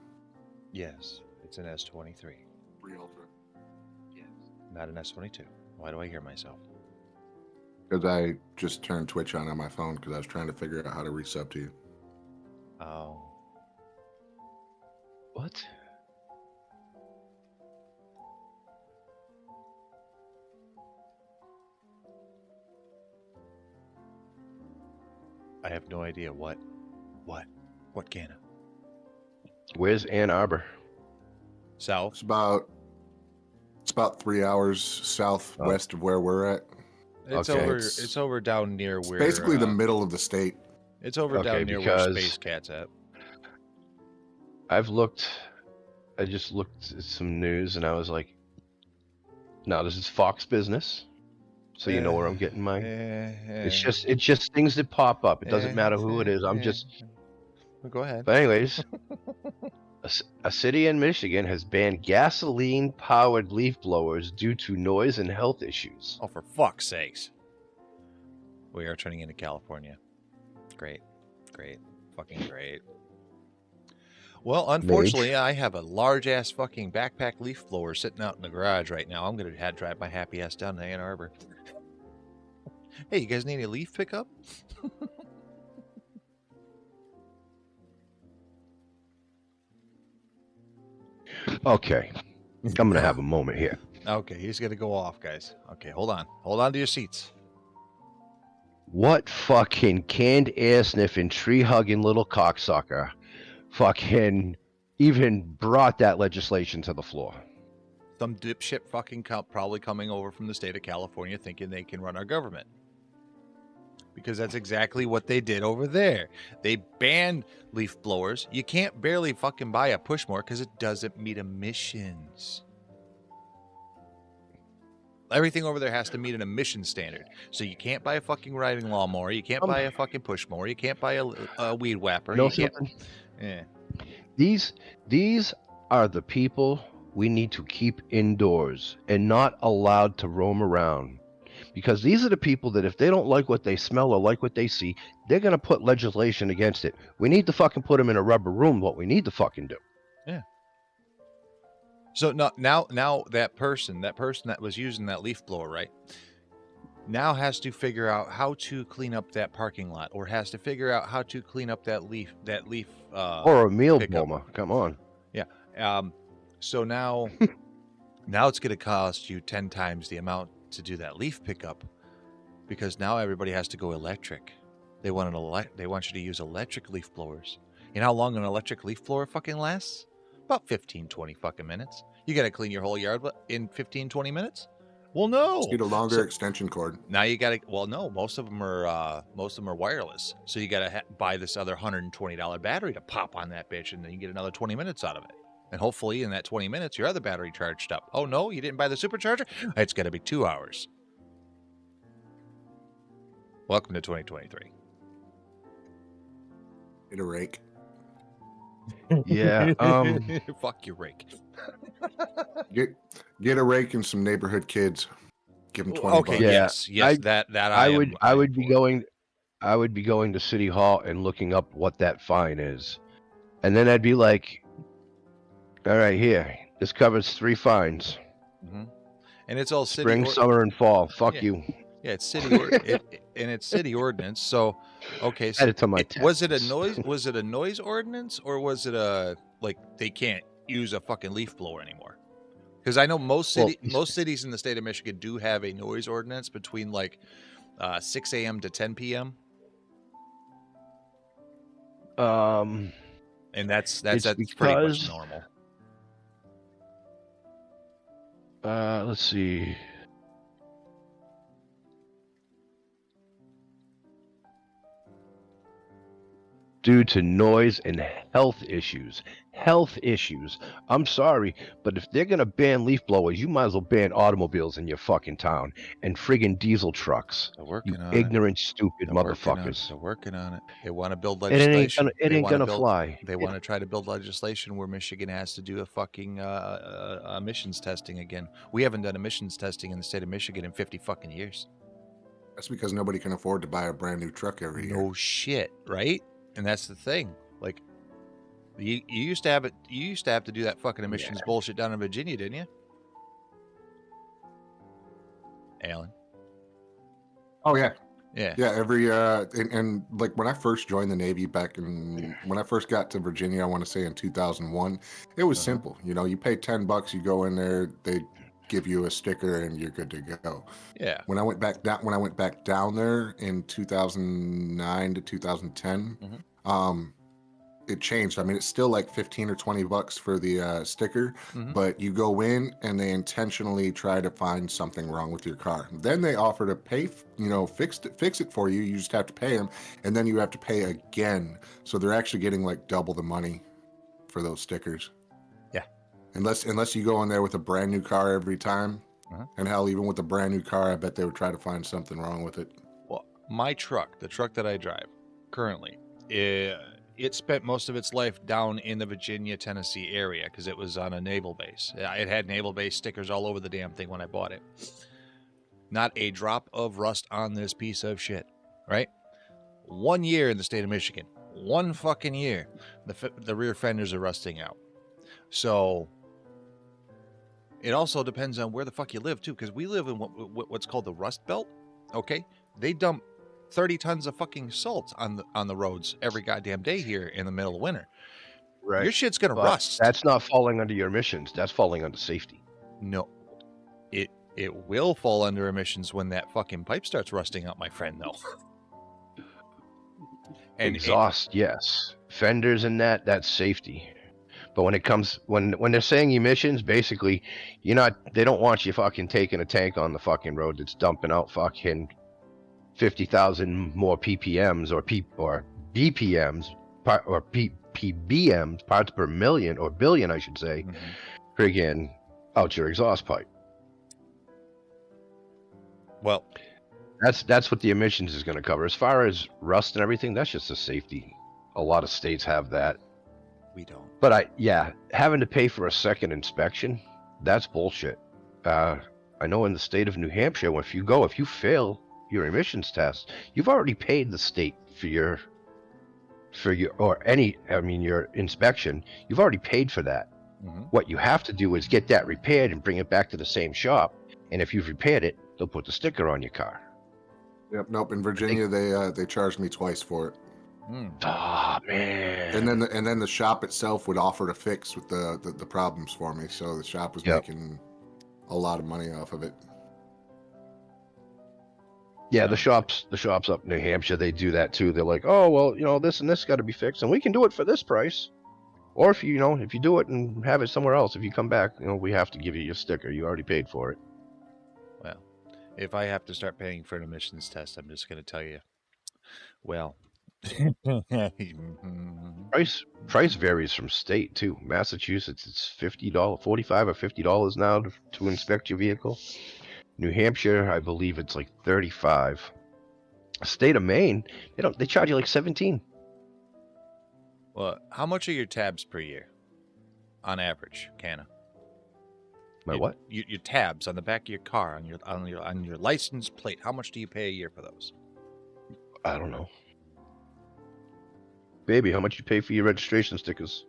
Yes, it's an S23. 3 Ultra. Yes. Not an S22. Why do I hear myself? Because I just turned Twitch on my phone because I was trying to figure out how to resub to you. Oh. What? I have no idea what Canna? Where's Ann Arbor? South. It's about 3 hours southwest of where we're at. It's Okay. over. It's over down near It's where. basically the middle of the state. It's over Okay, down near where because- Space Cat's at. I just looked at some news and I was like, no, this is Fox business. So you know where I'm getting my... It's just things that pop up. It doesn't matter who it is. I'm just... Go ahead. But anyways, a city in Michigan has banned gasoline-powered leaf blowers due to noise and health issues. Oh, for fuck's sakes! We are turning into California. Great, fucking great. Well, unfortunately, I have a large ass fucking backpack leaf blower sitting out in the garage right now. I'm gonna drive my happy ass down to Ann Arbor. Hey, you guys need any leaf pickup? Okay, I'm gonna have a moment here. Okay, he's gonna go off, guys. Okay, hold on to your seats. What fucking canned air sniffing, tree hugging little cocksucker fucking even brought that legislation to the floor? Some dipshit fucking probably coming over from the state of California thinking they can run our government. Because that's exactly what they did over there. They banned leaf blowers. You can't barely fucking buy a Pushmore because it doesn't meet emissions. Everything over there has to meet an emission standard. So you can't buy a fucking riding lawnmower. You can't buy a fucking push mower. You can't buy a weed whapper. You know You can't. something? Yeah. These are the people we need to keep indoors and not allowed to roam around. Because these are the people that if they don't like what they smell or like what they see, they're going to put legislation against it. We need to fucking put them in a rubber room, what we need to fucking do. Yeah. So now that person that was using that leaf blower, right, now has to figure out how to clean up that parking lot, or has to figure out how to clean up that leaf Or a meal pickup. bomber. Come on. Yeah. So now it's going to cost you 10 times the amount to do that leaf pickup, because now everybody has to go electric. They want they want you to use electric leaf blowers. You know how long an electric leaf blower fucking lasts? About 15, 20 fucking minutes. You got to clean your whole yard in 15, 20 minutes? Well, no. Just get a longer extension cord. Now you got to. Well, no. Most of them are wireless. So you got to buy this other $120 battery to pop on that bitch, and then you get another 20 minutes out of it. And hopefully, in that 20 minutes, your other battery charged up. Oh no, you didn't buy the supercharger? It's got to be 2 hours. Welcome to 2023. Get a rake. Yeah. Fuck your rake. Get a rake and some neighborhood kids. Give them 20 Okay. bucks. Yeah. Yes. That I would be going to City Hall and looking up what that fine is. And then I'd be like, all right, here. This covers 3 fines. Mm-hmm. And it's all city spring, summer, and fall. Fuck you. Yeah, it's city and it's city ordinance. So, okay, so Add it to my was it a taxes. noise? Was it a noise ordinance, or was it a like they can't use a fucking leaf blower anymore? Because I know most cities in the state of Michigan do have a noise ordinance between like 6 a.m. to 10 p.m. And that's pretty much normal. Let's see. Due to noise and health issues. I'm sorry, but if they're gonna ban leaf blowers, you might as well ban automobiles in your fucking town and friggin' diesel trucks. They're working on ignorant, stupid They're motherfuckers. They're working on it. They want to build It legislation. ain't gonna fly. They want to try to build legislation where Michigan has to do a fucking emissions testing again. We haven't done emissions testing in the state of Michigan in 50 fucking years. That's because nobody can afford to buy a brand new truck every year. No shit, right? And that's the thing. Like, you used to have it. You used to have to do that fucking emissions bullshit down in Virginia, didn't you, Alan? Oh yeah. Yeah. Yeah, every and like when I first joined the Navy when I first got to Virginia, I want to say in 2001, it was simple. You know, you pay $10, you go in there, they give you a sticker and you're good to go. Yeah. When I went back down there in 2009 to 2010, it changed. I mean, it's still like 15 or 20 bucks for the sticker, but you go in and they intentionally try to find something wrong with your car. Then they offer to pay, fix it for you. You just have to pay them, and then you have to pay again. So they're actually getting like double the money for those stickers. Yeah. Unless you go in there with a brand new car every time, and hell, even with a brand new car, I bet they would try to find something wrong with it. Well, my truck, the truck that I drive currently, it spent most of its life down in the Virginia, Tennessee area because it was on a naval base. It had naval base stickers all over the damn thing when I bought it. Not a drop of rust on this piece of shit, right? 1 year in the state of Michigan. 1 fucking year. The rear fenders are rusting out. So it also depends on where the fuck you live, too, because we live in what's called the Rust Belt, okay? They dump 30 tons of fucking salt on the roads every goddamn day here in the middle of winter. Right. Your shit's gonna rust. That's not falling under your emissions. That's falling under safety. No. It will fall under emissions when that fucking pipe starts rusting out, my friend, though. And exhaust, yes. Fenders and that's safety. But when it comes when they're saying emissions, basically, they don't want you fucking taking a tank on the fucking road that's dumping out fucking 50,000 more ppms or BPMs or PBMs, parts per million or billion, I should say, friggin' out your exhaust pipe. Well, That's what the emissions is going to cover. As far as rust and everything, that's just a safety. A lot of states have that. we don't. But having to pay for a second inspection, that's bullshit. I know in the state of New Hampshire, if you fail your emissions test, you've already paid the state for your your inspection. You've already paid for that. Mm-hmm. What you have to do is get that repaired and bring it back to the same shop. And if you've repaired it, they'll put the sticker on your car. Yep. Nope. In Virginia, they charged me twice for it. Oh man! And then the shop itself would offer to fix with the problems for me. So the shop was making a lot of money off of it. Yeah, the shops up in New Hampshire, they do that too. They're like, oh well, this and this got to be fixed, and we can do it for this price. Or if you do it and have it somewhere else, if you come back, we have to give you your sticker. You already paid for it. Well, if I have to start paying for an emissions test, I'm just going to tell you. Well, price varies from state too. Massachusetts, it's $50, $45 or $50 now to inspect your vehicle. New Hampshire, I believe it's like $35. State of Maine, they charge you like $17. Well, how much are your tabs per year, on average, Canna? What? Your tabs on the back of your car, on your license plate. How much do you pay a year for those? I don't know. Baby, how much you pay for your registration stickers?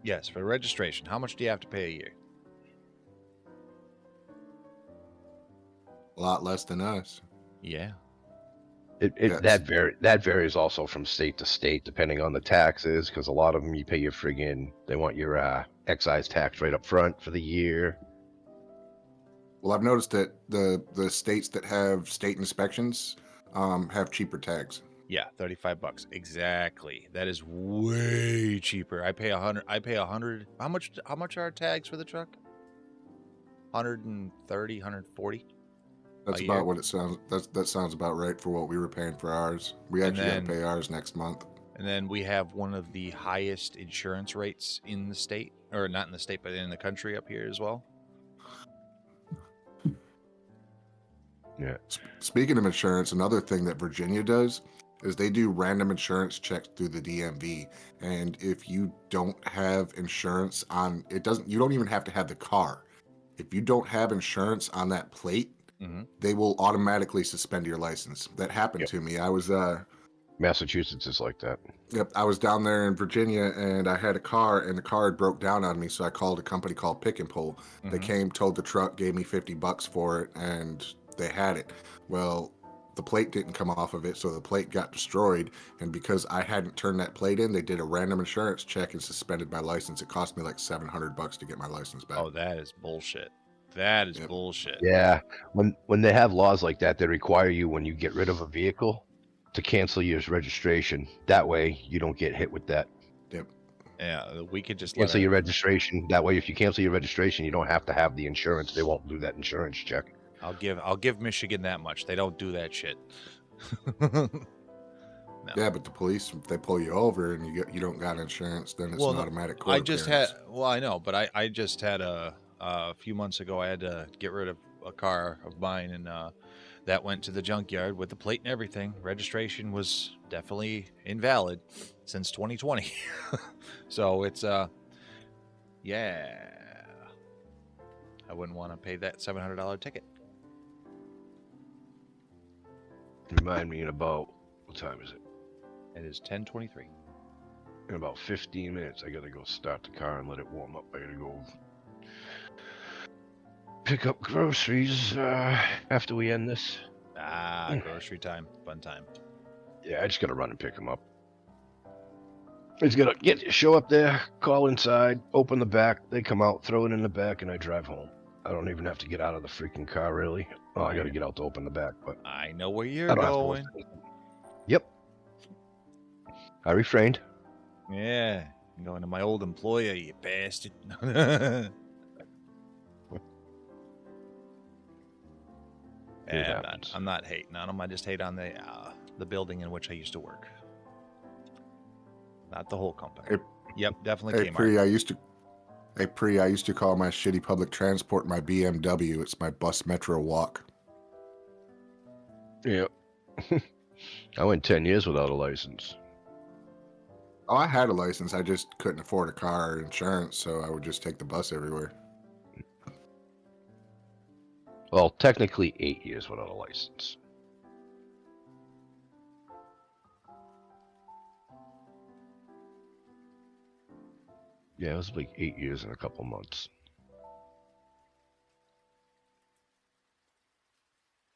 Yes, for registration. How much do you have to pay a year? A lot less than us. Yeah. Yes. That varies also from state to state, depending on the taxes, because a lot of them you pay they want your excise tax right up front for the year. Well, I've noticed that the states that have state inspections have cheaper tags. Yeah, $35. Exactly. That is way cheaper. I pay $100. How much are tags for the truck? 130, 140. That's about what it sounds. That sounds about right for what we were paying for ours. We actually got to pay ours next month. And then we have one of the highest insurance rates in the state, or not in the state, but in the country up here as well. Yeah. Speaking of insurance, another thing that Virginia does is they do random insurance checks through the DMV. And if you don't have insurance on it, you don't even have to have the car. If you don't have insurance on that plate, they will automatically suspend your license. That happened to me. I was Massachusetts is like that. Yep, I was down there in Virginia and I had a car and the car had broke down on me, so I called a company called Pick and Pull. They came, towed the truck, gave me $50 for it, and they had it. Well, the plate didn't come off of it, so the plate got destroyed, and because I hadn't turned that plate in, they did a random insurance check and suspended my license. It cost me like $700 to get my license back. Oh, that is bullshit. That is bullshit. Yeah, when they have laws like that, they require you, when you get rid of a vehicle, to cancel your registration. That way you don't get hit with that. Yep. Yeah, we could just cancel your registration. That way, if you cancel your registration, you don't have to have the insurance. They won't do that insurance check. I'll give Michigan that much. They don't do that shit. No. Yeah, but the police, if they pull you over and you don't got insurance, then it's an automatic court appearance. I know, but I just had a few months ago, I had to get rid of a car of mine, and that went to the junkyard with the plate and everything. Registration was definitely invalid since 2020. So it's yeah, I wouldn't want to pay that $700 ticket. Remind me in about, what time is it? It is 10:23. In about 15 minutes, I gotta go start the car and let it warm up. I gotta go pick up groceries after we end this. Grocery time, fun time. Yeah, I just gotta run and pick them up. I just gotta show up there, call inside, open the back, they come out, throw it in the back, and I drive home. I don't even have to get out of the freaking car, really. Oh, I gotta get out to open the back, but I know where you're going. Yep. I refrained. Yeah, I'm going to my old employer, you bastard. I'm not hating on them. I just hate on the building in which I used to work. Not the whole company. Yep, definitely Hey, Kmart. Pri, Hey, Pre, I used to call my shitty public transport my BMW. It's my bus metro walk. Yeah. I went 10 years without a license. Oh, I had a license. I just couldn't afford a car or insurance, so I would just take the bus everywhere. Well, technically 8 years without a license. Yeah, it was like 8 years and a couple months.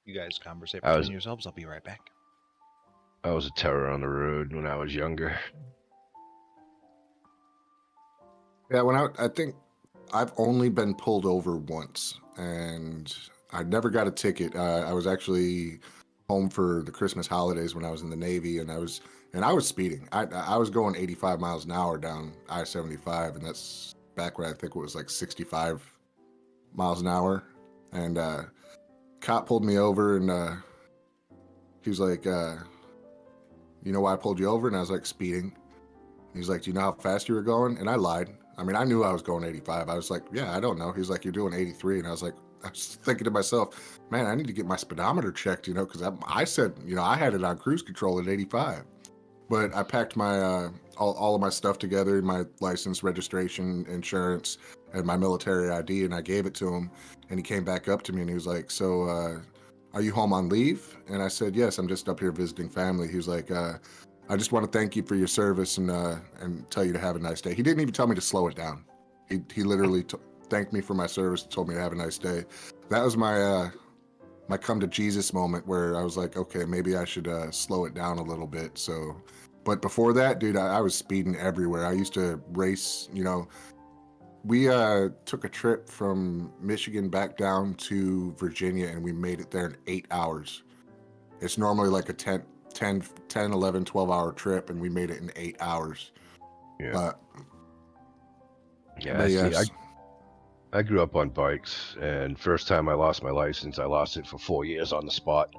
You guys conversate I between was yourselves. I'll be right back. I was a terror on the road when I was younger. Yeah, I think I've only been pulled over once, and I never got a ticket. I was actually home for the Christmas holidays when I was in the Navy, and I was speeding. I was going 85 miles an hour down I-75, and that's back when I think it was like 65 miles an hour. And cop pulled me over, and he was like, "You know why I pulled you over?" And I was like, "Speeding." He's like, "Do you know how fast you were going?" And I lied. I mean, I knew I was going 85. I was like, "Yeah, I don't know." He's like, "You're doing 83." And I was thinking to myself, man, I need to get my speedometer checked, because I said, I had it on cruise control at 85. But I packed my all of my stuff together, my license, registration, insurance, and my military ID, and I gave it to him. And he came back up to me and he was like, "So, are you home on leave?" And I said, "Yes, I'm just up here visiting family." He was like, "I just want to thank you for your service and tell you to have a nice day." He didn't even tell me to slow it down. He literally thanked me for my service and told me to have a nice day. That was my come to Jesus moment where I was like, okay, maybe I should slow it down a little bit. So, but before that, dude, I was speeding everywhere. I used to race. We took a trip from Michigan back down to Virginia, and we made it there in 8 hours. It's normally like a 10, 11, 12-hour trip, and we made it in 8 hours. Yeah. But Yeah, see, I grew up on bikes, and first time I lost my license, I lost it for 4 years on the spot.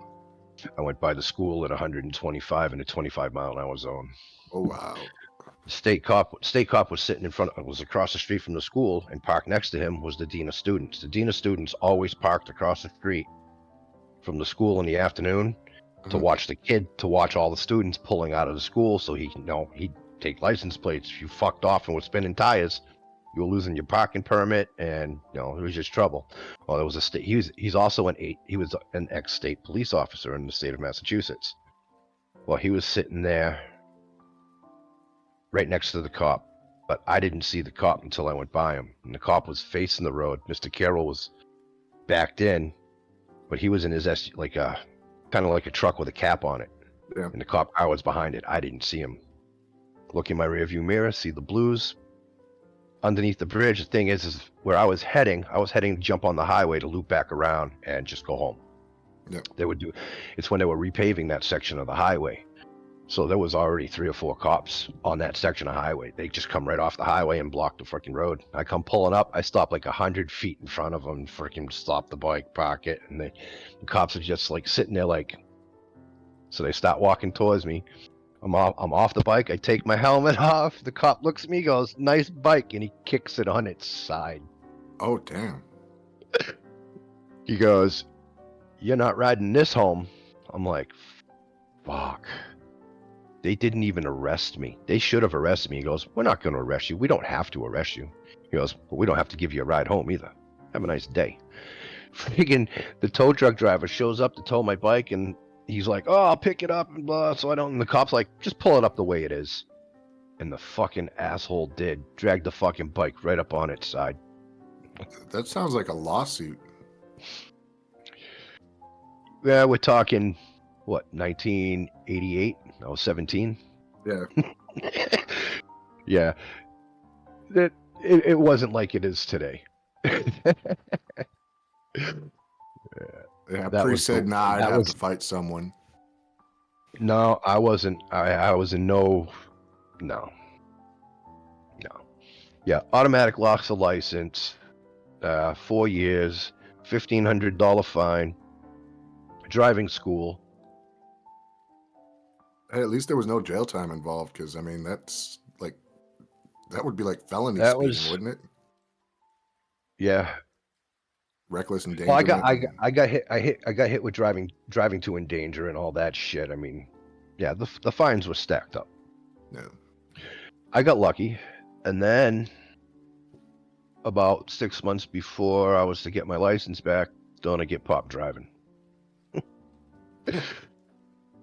I went by the school at 125 in a 25-mile-an-hour zone. oh wow, State cop was sitting was across the street from the school, and parked next to him was the dean of students. The dean of students always parked across the street from the school in the afternoon to watch all the students pulling out of the school, so he'd take license plates. If you fucked off and were spinning tires, you were losing your parking permit, and it was just trouble. Well, there was a state. He's also he was an ex-state police officer in the state of Massachusetts. Well, he was sitting there right next to the cop, but I didn't see the cop until I went by him, and the cop was facing the road. Mr. Carroll was backed in, but he was in his kind of like a truck with a cap on it. Yeah. And the cop car was behind it. I didn't see him. Look in my rearview mirror, see the blues underneath the bridge. The thing is where I was heading to jump on the highway to loop back around and just go home. Yep. It's when they were repaving that section of the highway. So there was already 3 or 4 cops on that section of highway. They just come right off the highway and block the freaking road. I come pulling up. I stop like 100 feet in front of them, freaking stop the bike, park it, and the cops are just like sitting there like. So they start walking towards me. I'm off the bike. I take my helmet off. The cop looks at me, goes, "Nice bike," and he kicks it on its side. Oh damn. He goes, "You're not riding this home." I'm like, fuck. They didn't even arrest me. They should have arrested me. He goes, "We're not going to arrest you. We don't have to arrest you." He goes, "But we don't have to give you a ride home either. Have a nice day." Freaking the tow truck driver shows up to tow my bike, and he's like, "Oh, I'll pick it up," and blah. So I don't. And the cop's like, "Just pull it up the way it is." And the fucking asshole dragged the fucking bike right up on its side. That sounds like a lawsuit. Yeah, we're talking, what, 1988? I was 17. Yeah. Yeah. It wasn't like it is today. Yeah, That Pre was said, the- nah, I'd that have was- to fight someone. No, I wasn't. I was in no. Yeah, automatic loss of license, 4 years, $1,500 fine, driving school. Hey, at least there was no jail time involved, because I mean that would be like felony That speeding, was- wouldn't it? Yeah. Reckless Well, endangerment. I got hit with driving to endanger and all that shit. I mean, yeah, the fines were stacked up. No. I got lucky, and then about 6 months before I was to get my license back, don't I get popped driving.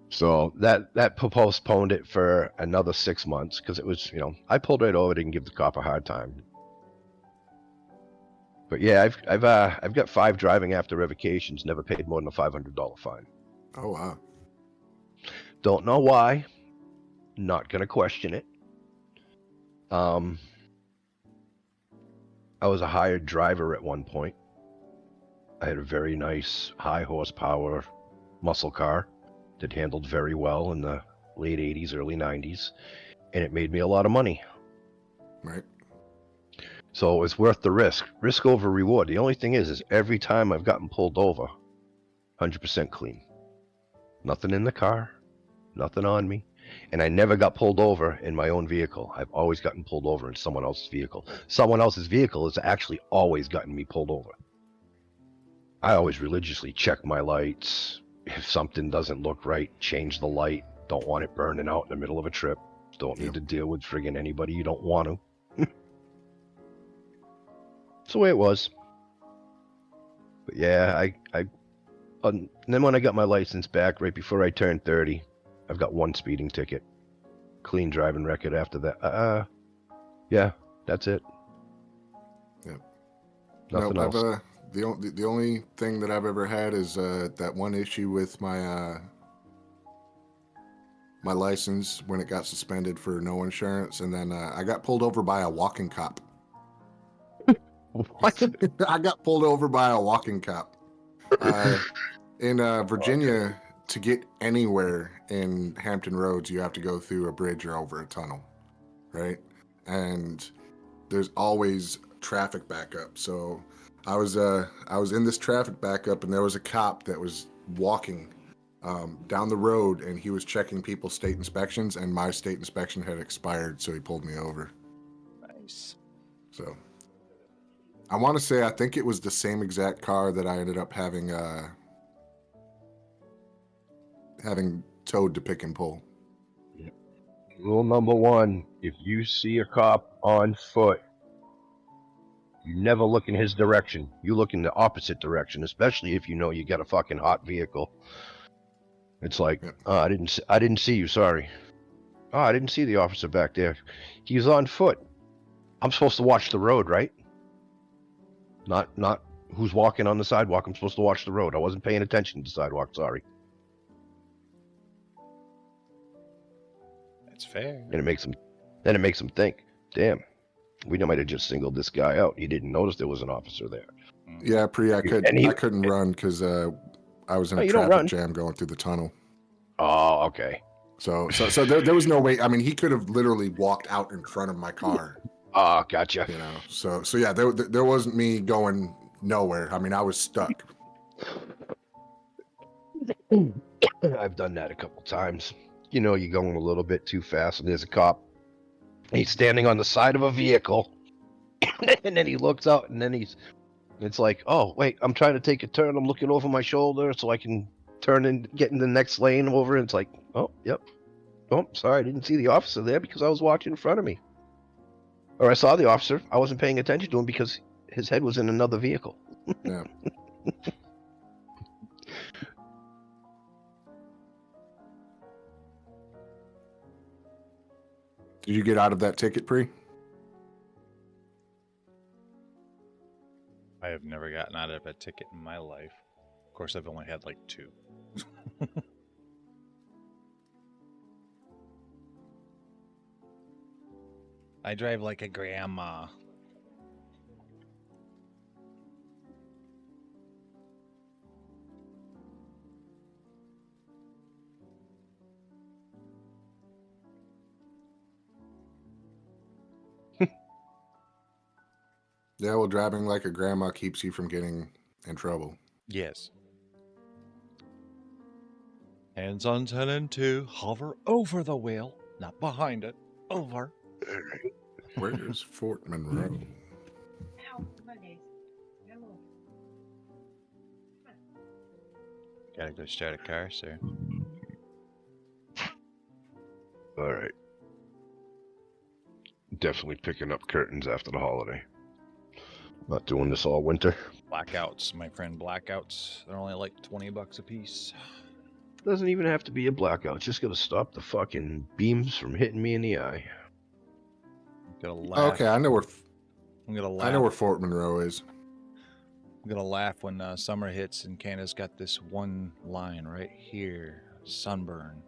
So that postponed it for another 6 months because it was, I pulled right over, didn't give the cop a hard time. But yeah, I've got 5 driving after revocations, never paid more than a $500 fine. Oh wow. Don't know why. Not gonna question it. I was a hired driver at one point. I had a very nice high horsepower muscle car that handled very well in the late 80s, early 90s, and it made me a lot of money. Right. So it was worth the risk. Risk over reward. The only thing is every time I've gotten pulled over, 100% clean. Nothing in the car, nothing on me. And I never got pulled over in my own vehicle. I've always gotten pulled over in someone else's vehicle. Someone else's vehicle has actually always gotten me pulled over. I always religiously check my lights. If something doesn't look right, change the light. Don't want it burning out in the middle of a trip. Don't need to deal with friggin' anybody you don't want to. That's the way it was. But yeah, and then when I got my license back, right before I turned 30, I've got 1 speeding ticket. Clean driving record after that. Yeah, that's it. Yeah. Nothing No, else. the only thing that I've ever had is that one issue with my my license when it got suspended for no insurance, and then I got pulled over by a walking cop. What? I got pulled over by a walking cop. In Virginia, to get anywhere in Hampton Roads, you have to go through a bridge or over a tunnel, right? And there's always traffic backup. So I was in this traffic backup, and there was a cop that was walking down the road, and he was checking people's state inspections, and my state inspection had expired, so he pulled me over. Nice. So I want to say I think it was the same exact car that I ended up having towed to pick and pull. Rule number 1, if you see a cop on foot, you never look in his direction. You look in the opposite direction, especially if you know you got a fucking hot vehicle. It's like, Yep. I didn't see you, sorry. Oh, I didn't see the officer back there. He's on foot. I'm supposed to watch the road, right? Not who's walking on the sidewalk. I'm supposed to watch the road. I wasn't paying attention to the sidewalk, sorry. That's fair. And it makes them think, damn, we might have just singled this guy out. He didn't notice there was an officer there. Yeah, I couldn't run because I was in a traffic jam going through the tunnel. Oh, okay. So there was no way. I mean, he could have literally walked out in front of my car. Oh, gotcha. You know. So yeah, there wasn't me going nowhere. I mean, I was stuck. I've done that a couple times. You know, you're going a little bit too fast, and there's a cop. He's standing on the side of a vehicle, and then he looks out, and then it's like, oh, wait, I'm trying to take a turn. I'm looking over my shoulder so I can turn and get in the next lane over, and it's like, oh, yep. Oh, sorry, I didn't see the officer there because I was watching in front of me. Or I saw the officer. I wasn't paying attention to him because his head was in another vehicle. Yeah. Did you get out of that ticket, Pre? I have never gotten out of a ticket in my life. Of course, I've only had like 2. I drive like a grandma. Yeah, well, driving like a grandma keeps you from getting in trouble. Yes. Hands on 10 and 2. Hover over the wheel, not behind it. Over. Where is Fort Monroe? Gotta go start a car, sir. All right. Definitely picking up curtains after the holiday. Not doing this all winter. Blackouts, my friend. Blackouts. They're only like $20 a piece. Doesn't even have to be a blackout. Just gotta stop the fucking beams from hitting me in the eye. I'm gonna laugh. Okay, I know where I'm gonna laugh. I know where Fort Monroe is. I'm gonna laugh when summer hits and Canada's got this one line right here: sunburn.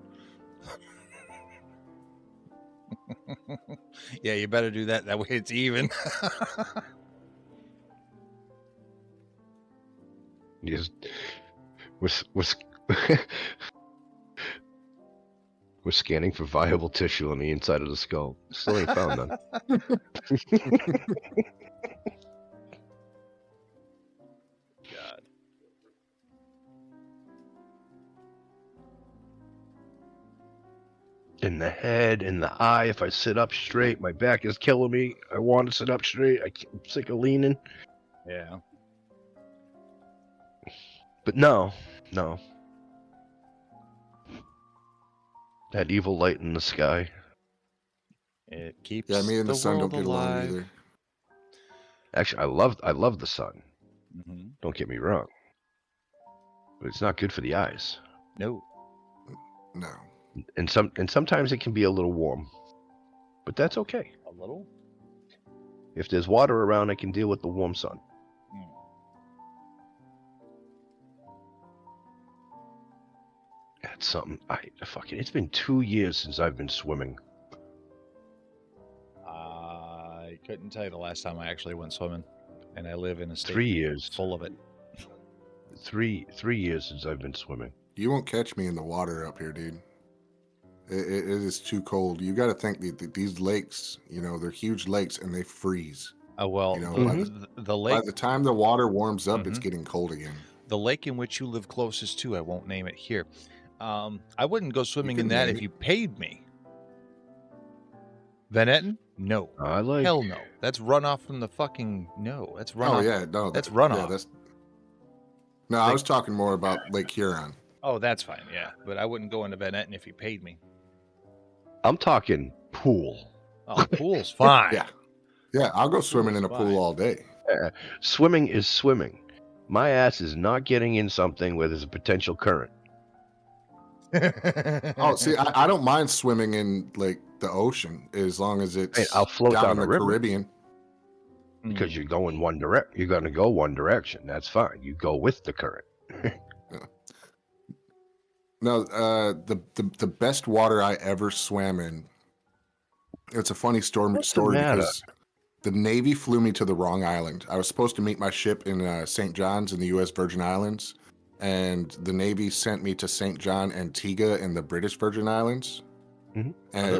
Yeah, you better do that. That way it's even. Yes. We're we're scanning for viable tissue on the inside of the skull. Still ain't found none. God. In the head, in the eye. If I sit up straight, my back is killing me. I want to sit up straight. I'm sick of leaning. Yeah. But no. That evil light in the sky. It keeps Yeah, me and the sun world don't get along alive. either. Actually, I love the sun. Mm-hmm. Don't get me wrong. But it's not good for the eyes. No. No. And sometimes it can be a little warm. But that's okay. A little? If there's water around, I can deal with the warm sun. That's something. It's been 2 years since I've been swimming. I couldn't tell you the last time I actually went swimming, and I live in a state 3 years. full of it. 3 years since I've been swimming. You won't catch me in the water up here, dude. It is too cold. You got to think these lakes, they're huge lakes and they freeze. Oh well, the lake. By the time the water warms up, it's getting cold again. The lake in which you live closest to, I won't name it here. I wouldn't go swimming in that if you paid me. Van Etten? No. Hell no. That's runoff from the fucking That's runoff. Oh yeah, no. That's runoff. Yeah, no, I was talking more about Lake Huron. Oh, that's fine. Yeah, but I wouldn't go into Van Etten if you paid me. I'm talking pool. Oh, pool's fine. Yeah, I'll go swimming in a pool all day. Swimming is swimming. My ass is not getting in something where there's a potential current. Oh, see, I don't mind swimming in like the ocean as long as it's I'll float down in the river. Caribbean. Because you're going one direct. You're going to go one direction. That's fine. You go with the current. No, the best water I ever swam in. It's a funny story because the Navy flew me to the wrong island. I was supposed to meet my ship in St. John's in the U.S. Virgin Islands, and the Navy sent me to St. John, Antigua, in the British Virgin Islands,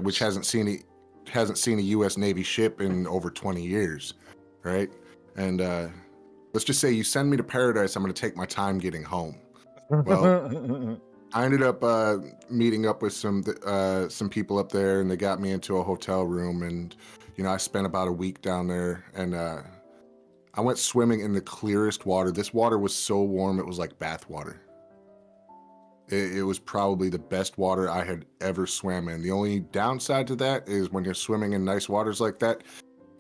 which hasn't seen a U.S. Navy ship in over 20 years, right? And let's just say you send me to paradise, I'm going to take my time getting home. Well, I ended up meeting up with some people up there, and they got me into a hotel room, and I spent about a week down there, and I went swimming in the clearest water. This water was so warm it was like bath water. It was probably the best water I had ever swam in. The only downside to that is when you're swimming in nice waters like that,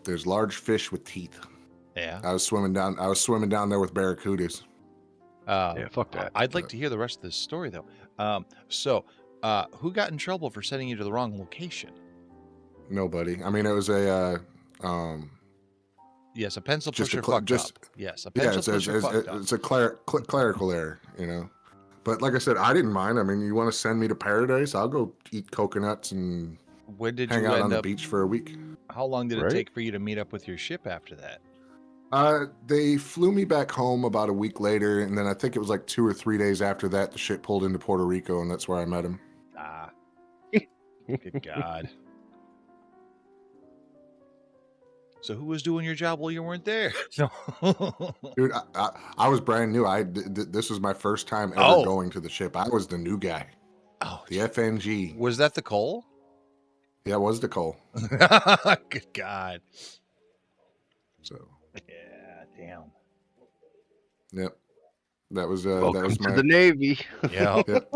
there's large fish with teeth. Yeah. I was swimming down there with barracudas. Yeah, fuck that. I'd like to hear the rest of this story though. So who got in trouble for sending you to the wrong location? Nobody. I mean, it was a yes, a pencil pusher fucked up. Yes, a pencil pusher fucked up. It's a clerical error, But like I said, I didn't mind. I mean, you want to send me to paradise? I'll go eat coconuts and hang out on the beach for a week. How long did it take for you to meet up with your ship after that? They flew me back home about a week later, and then I think it was like 2 or 3 days after that, the ship pulled into Puerto Rico, and that's where I met him. Good God. So who was doing your job while you weren't there? Dude, I was brand new. This was my first time ever going to the ship. I was the new guy. Oh, the FNG. Was that the Cole? Yeah, it was the Cole. Good God. So. Yeah, damn. Yep. That was Welcome to my the Navy. Yeah. yep,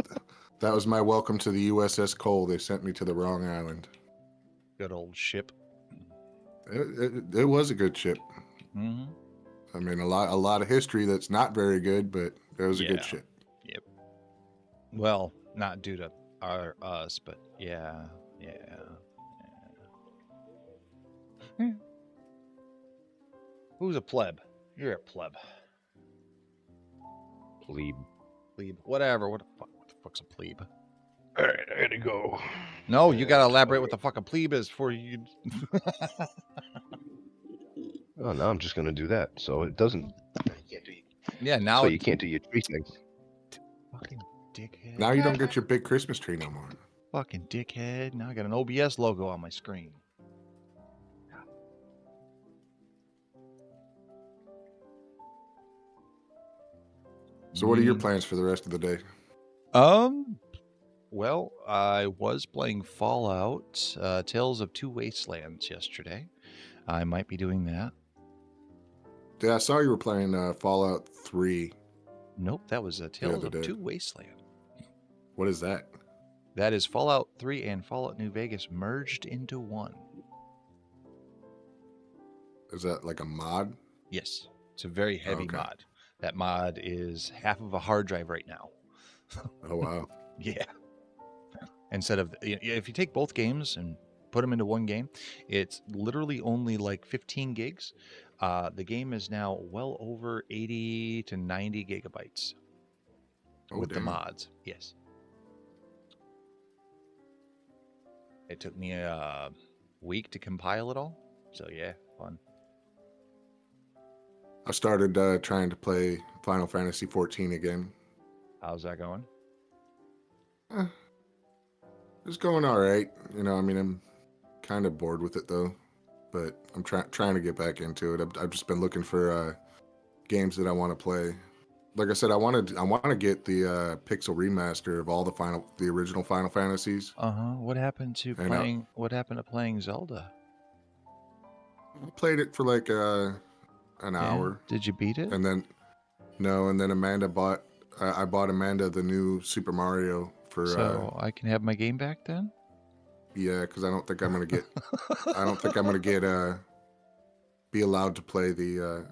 that was my welcome to the USS Cole. They sent me to the wrong island. Good old ship. It was a good ship. Mm-hmm. I mean, a lot of history that's not very good, but it was a good ship. Yep. Well, not due to us, but yeah. Who's a pleb? You're a pleb. Plebe. Plebe. Whatever. What the fuck's a plebe? All right, I gotta go. No, you gotta elaborate what the fuck a plebe is for you. Oh, now I'm just gonna do that. So it doesn't. Yeah, now So you can't do your tree thing. fucking dickhead. Now you don't get your big Christmas tree no more. Fucking dickhead. Now I got an OBS logo on my screen. So what are your plans for the rest of the day? Well, I was playing Fallout, Tales of Two Wastelands yesterday. I might be doing that. Yeah, I saw you were playing Fallout 3. Nope, that was Tales of other day. Two Wasteland. What is that? That is Fallout 3 and Fallout New Vegas merged into one. Is that like a mod? Yes, it's a very heavy Okay. mod. That mod is half of a hard drive right now. Oh wow. Yeah. Instead of, if you take both games and put them into one game, it's literally only like 15 gigs. The game is now well over 80 to 90 gigabytes with the damn. mods. Yes. It took me a week to compile it all. So yeah, fun. I started trying to play Final Fantasy 14 again. How's that going? It's going all right. You know, I mean, I'm kind of bored with it though, but I'm trying to get back into it. I've just been looking for games that I want to play. Like I said, I want to get the pixel remaster of all the original Final Fantasies. What happened to And, playing? What happened to playing Zelda? I played it for like an hour, Did you beat it? and then Amanda bought. I bought Amanda the new Super Mario for. So I can have my game back then? Yeah, because I don't think I'm gonna get. I don't think I'm gonna get be allowed to play the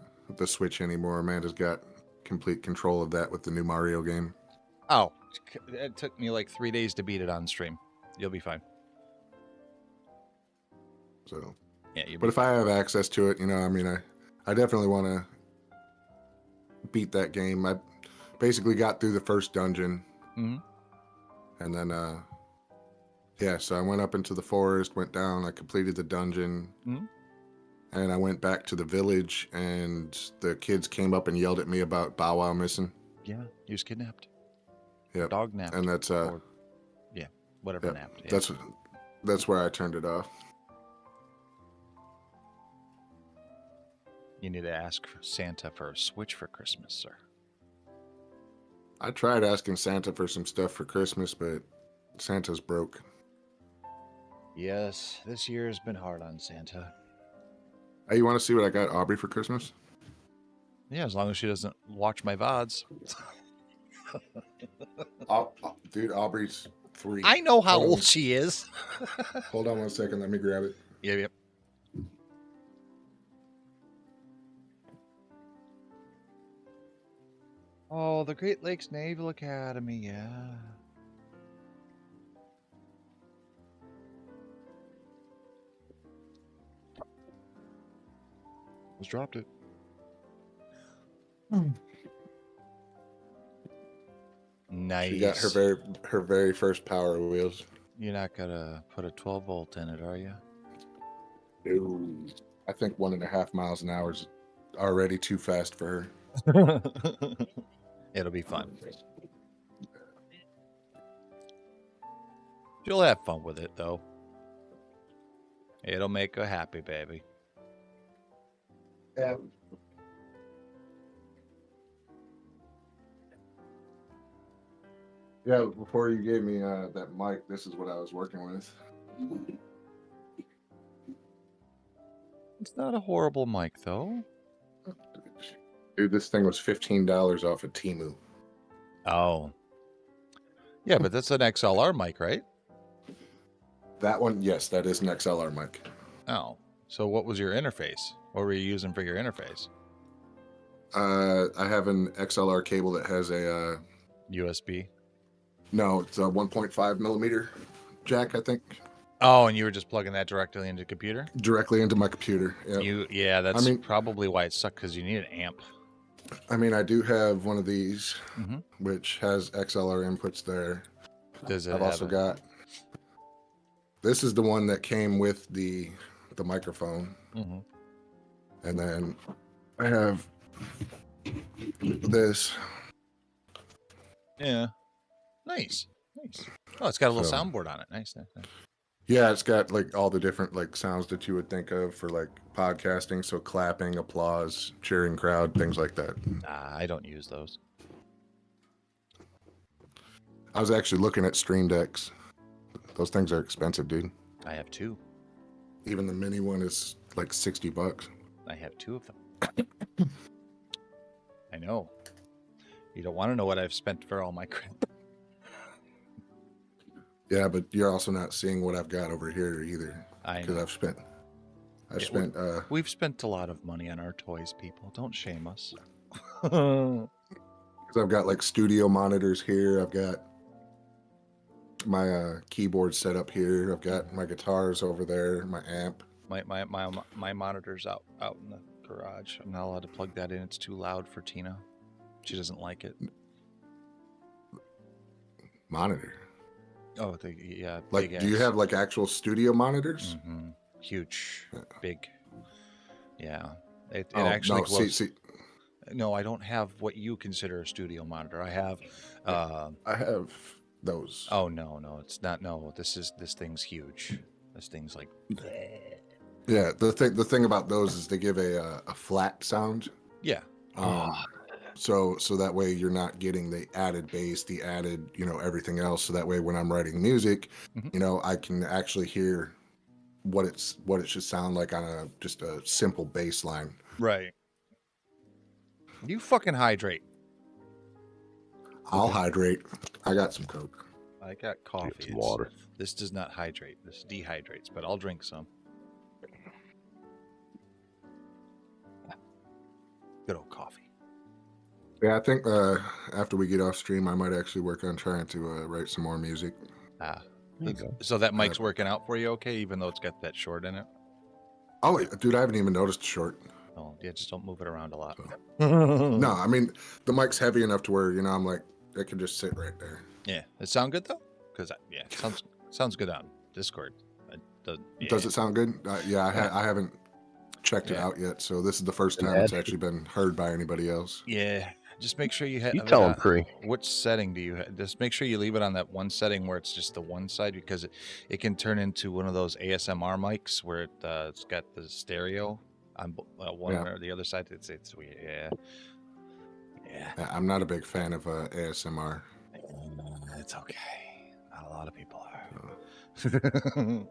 Switch anymore. Amanda's got complete control of that with the new Mario game. Oh, it took me like 3 days to beat it on stream. You'll be fine. So. Yeah, But if I have access to it, you know, I mean, I definitely want to beat that game. I basically got through the first dungeon, Mm-hmm. and then yeah, so I went up into the forest, went down, I completed the dungeon, Mhm. and I went back to the village, and the kids came up and yelled at me about Bow Wow missing. Yeah, he was kidnapped. Yep. Dog napped. And that's yeah, whatever yep. napped. Yeah. That's where I turned it off. You need to ask Santa for a Switch for Christmas, sir. I tried asking Santa for some stuff for Christmas, but Santa's broke. Yes, this year has been hard on Santa. Hey, you want to see what I got Aubrey for Christmas? Yeah, as long as she doesn't watch my VODs. Dude, Aubrey's 3. I know how Hold on. old she is. Hold on 1 second. Let me grab it. Yep. Oh, the Great Lakes Naval Academy, yeah. Just dropped it. Nice. She got her very first Power Wheels. You're not gonna put a 12 volt in it, are you? Dude, I think 1.5 miles an hour is already too fast for her. It'll be fun. She'll have fun with it, though. It'll make her happy, baby. Yeah. Yeah, before you gave me that mic, this is what I was working with. It's not a horrible mic, though. Dude, this thing was $15 off of Temu. Oh. Yeah, but that's an XLR mic, right? That one, yes, that is an XLR mic. Oh. So what was your interface? What were you using for your interface? I have an XLR cable that has a USB? no, it's a 1.5 millimeter jack, I think, Oh, and you were just plugging that directly into the computer? directly into my computer. Yep. Yeah, that's I mean, probably why it sucked, because you need an amp. I do have one of these, Mm-hmm. which has XLR inputs there. Does it I've also got. This is the one that came with the microphone, Mm-hmm. and then I have this. Yeah. Nice. Oh, it's got a little So- soundboard on it. Nice. Yeah, it's got like all the different like sounds that you would think of for like podcasting. So clapping, applause, cheering crowd, things like that. Nah, I don't use those. I was actually looking at Stream Decks. Those things are expensive, dude. I have two. Even the mini one is like $60. I have two of them. I know. You don't want to know what I've spent for all my crap. Yeah, but you're also not seeing what I've got over here either. I Because know. I've spent We've spent a lot of money on our toys, people. Don't shame us. because I've got like studio monitors here. I've got my keyboard set up here. I've got my guitars over there, my amp. My monitor's out in the garage. I'm not allowed to plug that in. It's too loud for Tina. She doesn't like it. Monitor. Oh, yeah. Like, big do you ass. have like actual studio monitors? Mm-hmm. Huge, big. Yeah. It Oh, actually no, glows. see, No, I don't have what you consider a studio monitor. I have. I have those. Oh no, it's not. No, this thing's huge. This thing's like. Yeah, the thing about those is they give a flat sound. Yeah. So that way you're not getting the added bass, the added, everything else. So that way when I'm writing music, Mhm. I can actually hear what it should sound like on just a simple bass line. Right. You fucking hydrate. I'll hydrate. I got some Coke. I got coffee. some water. This does not hydrate. This dehydrates, but I'll drink some. Good old coffee. Yeah, I think after we get off stream, I might actually work on trying to write some more music. There you go. So that mic's working out for you, okay? Even though it's got that short in it. Oh, dude, I haven't even noticed the short. Oh, yeah, just don't move it around a lot. No, I mean the mic's heavy enough to where I'm like it can just sit right there. Yeah, it sound good though, because it sounds good on Discord. Does it sound good? I haven't checked it out yet, so this is the first time it's actually been heard by anybody else. Yeah, just make sure you have. You tell him, Cree. Which setting do you have? Just make sure you leave it on that one setting where it's just the one side, because it can turn into one of those ASMR mics where it's got the stereo on one or the other side. It's weird. Yeah. I'm not a big fan of ASMR. It's okay. Not a lot of people are.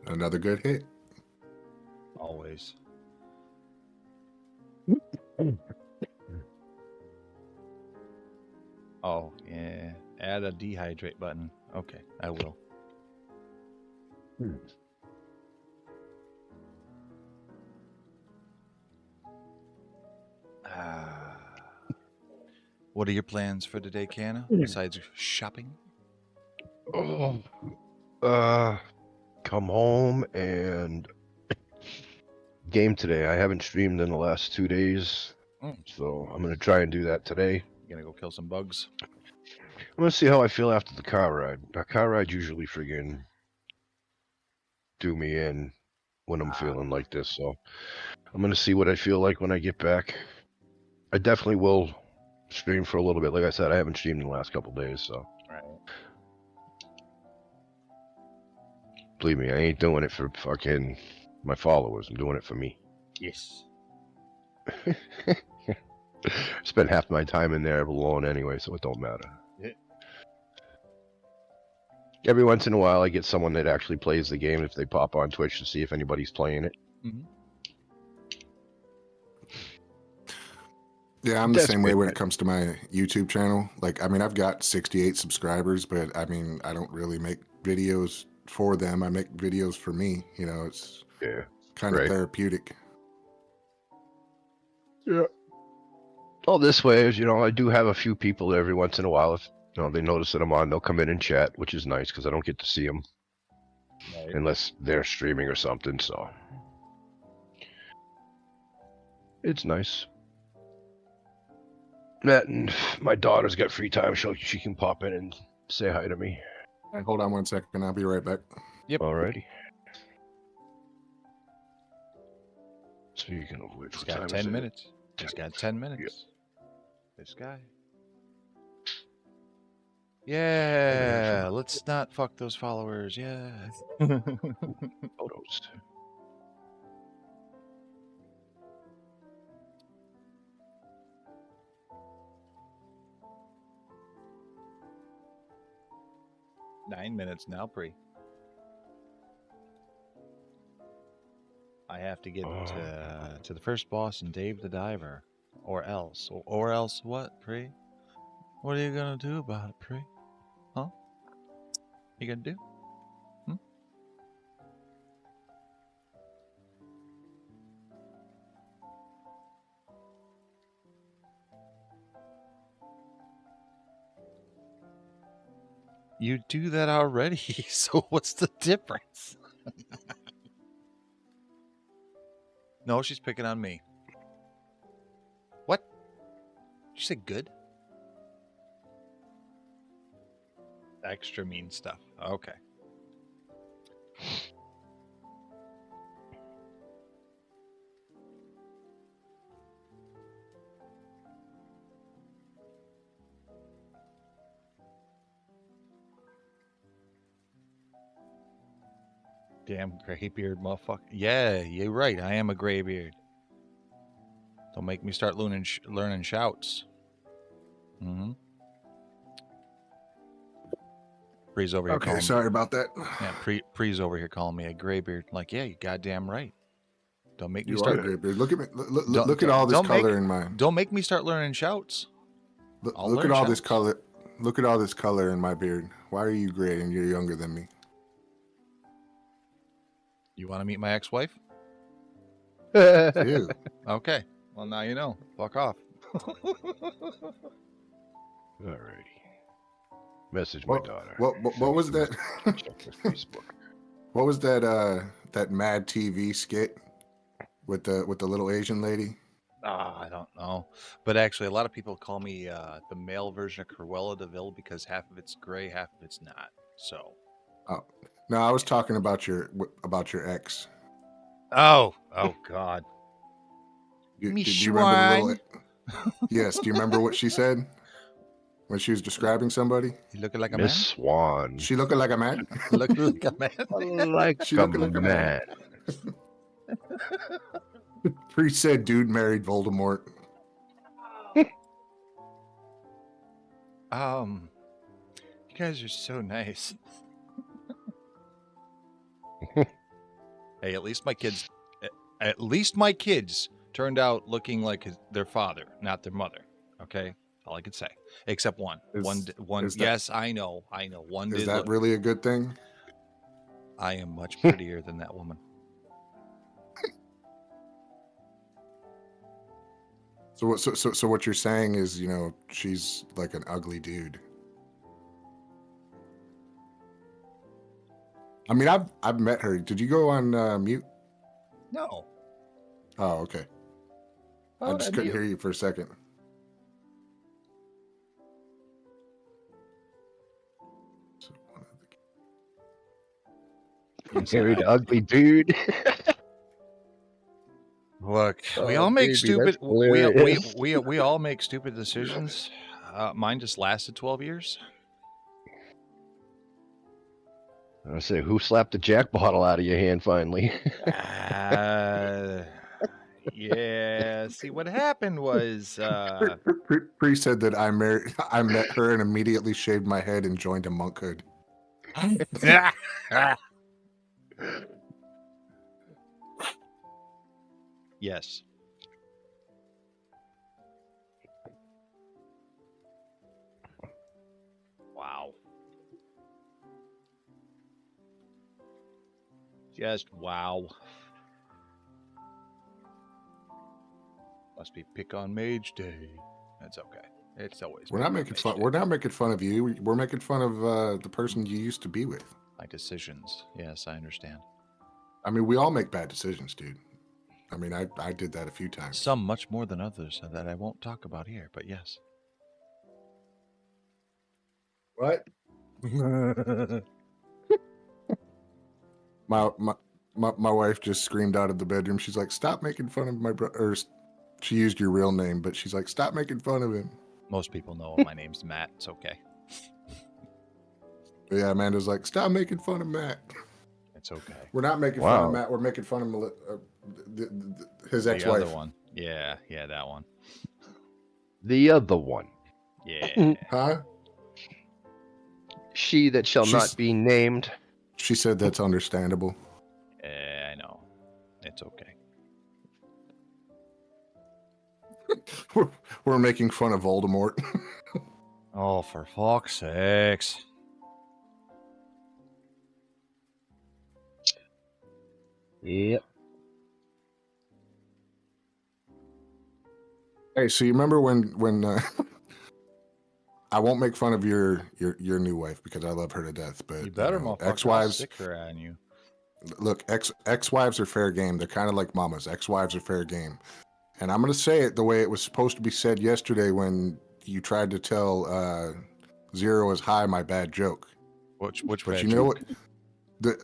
Another good hit. Always. Oh, yeah. Add a dehydrate button. Okay, I will. What are your plans for today, Canna, besides shopping? Oh, come home and game today. I haven't streamed in the last 2 days, so I'm gonna try and do that today. You gonna go kill some bugs? I'm gonna see how I feel after the car ride. A car rides usually friggin' do me in when I'm feeling like this, so I'm gonna see what I feel like when I get back. I definitely will stream for a little bit. Like I said, I haven't streamed in the last couple days, so Right. believe me, I ain't doing it for fucking my followers. I'm doing it for me. Yes. Spend half my time in there alone anyway, so it don't matter. Yeah. Every once in a while, I get someone that actually plays the game if they pop on Twitch to see if anybody's playing it. Mhm. Yeah, I'm the That's same way good. when it comes to my YouTube channel. Like, I mean, I've got 68 subscribers, but I mean, I don't really make videos for them. I make videos for me. You know, it's Yeah. kind of Right. therapeutic. Yeah. All this way is, I do have a few people every once in a while. If they notice that I'm on, they'll come in and chat, which is nice because I don't get to see them Right. unless they're streaming or something. So it's nice. That and my daughter's got free time, so she can pop in and say hi to me. All right, hold on 1 second. I'll be right back. Yep. Alrighty. Speaking of which, He's what got time 10 is it? minutes. He's got 10 minutes. This guy. Yeah, let's not fuck those followers. Yeah. Photos. Nine minutes now, Pre. I have to get to the first boss and Dave the Diver. Or else. Or else what, Pre? What are you gonna do about it, Pre? Huh? You gonna do? You do that already, so what's the difference? No, she's picking on me. What? You said good? Extra mean stuff. Okay. Damn graybeard motherfucker. Yeah, you're right. I am a graybeard. Don't make me start learning shouts. Mm-hmm. Pre's over here calling Okay, sorry about that. Yeah, Pre's over here calling me a graybeard. Like, yeah, you goddamn right. Don't make me You start. are great, dude. Look at me. Look at all this color in my. Don't make me start learning shouts. Look at all this color. Look at all this color in my beard. Why are you gray and you're younger than me? You want to meet my ex-wife? Ew. Okay. Well, now you know. Fuck off. Alrighty. Message my What- daughter. What was that? Check her Facebook. What was that? That Mad TV skit with the little Asian lady. I don't know. But actually, a lot of people call me the male version of Cruella de Vil because half of it's gray, half of it's not. So. Oh no, I was talking about your ex. Oh God. Do you remember the little? Yes. Do you remember what she said when she was describing somebody? You looking like a Miss man? Swan. She looking like a man. Looking like a man. Like She a looking like a man. Priest said, "Dude married Voldemort." You guys are so nice. Hey, at least my kids turned out looking like their father, not their mother. Okay, all I could say. Except one. Yes, I know. One Is did. that really a good thing? I am much prettier than that woman. So what you're saying is, she's like an ugly dude. I mean, I've met her. Did you go on mute? No. Oh, okay. Why I would just I couldn't mute? hear you for a second. Married ugly dude. Look, we Oh, all make baby, stupid. that's hilarious. We all make stupid decisions. Mine just lasted 12 years. I say, who slapped the Jack bottle out of your hand finally? Yeah. See, what happened was, Priest said that I met her and immediately shaved my head and joined a monkhood. Yes. Wow. Just wow. Must be pick on Mage Day. That's okay. It's always We're pick not on making Mage fun. Day. We're not making fun of you. We're making fun of the person you used to be with. My decisions. Yes, I understand. I mean, we all make bad decisions, dude. I mean, I did that a few times. Some much more than others that I won't talk about here, but yes. What? My wife just screamed out of the bedroom. She's like, "Stop making fun of my brother." She used your real name, but she's like, "Stop making fun of him." Most people know my name's Matt. It's okay. But yeah, Amanda's like, "Stop making fun of Matt." It's okay. We're not making fun of Matt. We're making fun of his The ex-wife. other one. Yeah, that one. The other one. Yeah. Huh? She that shall not be named. She said that's understandable. I know. It's okay. We're making fun of Voldemort. Oh, for fuck's sakes. Yep. Hey, so you remember when I won't make fun of your new wife because I love her to death, but You better, know, motherfucker. I'll ex-wives. stick her on you. Look, ex-wives are fair game. They're kind of like mamas. Ex-wives are fair game. And I'm going to say it the way it was supposed to be said yesterday when you tried to tell Zero is high my bad joke. Which But bad you know joke?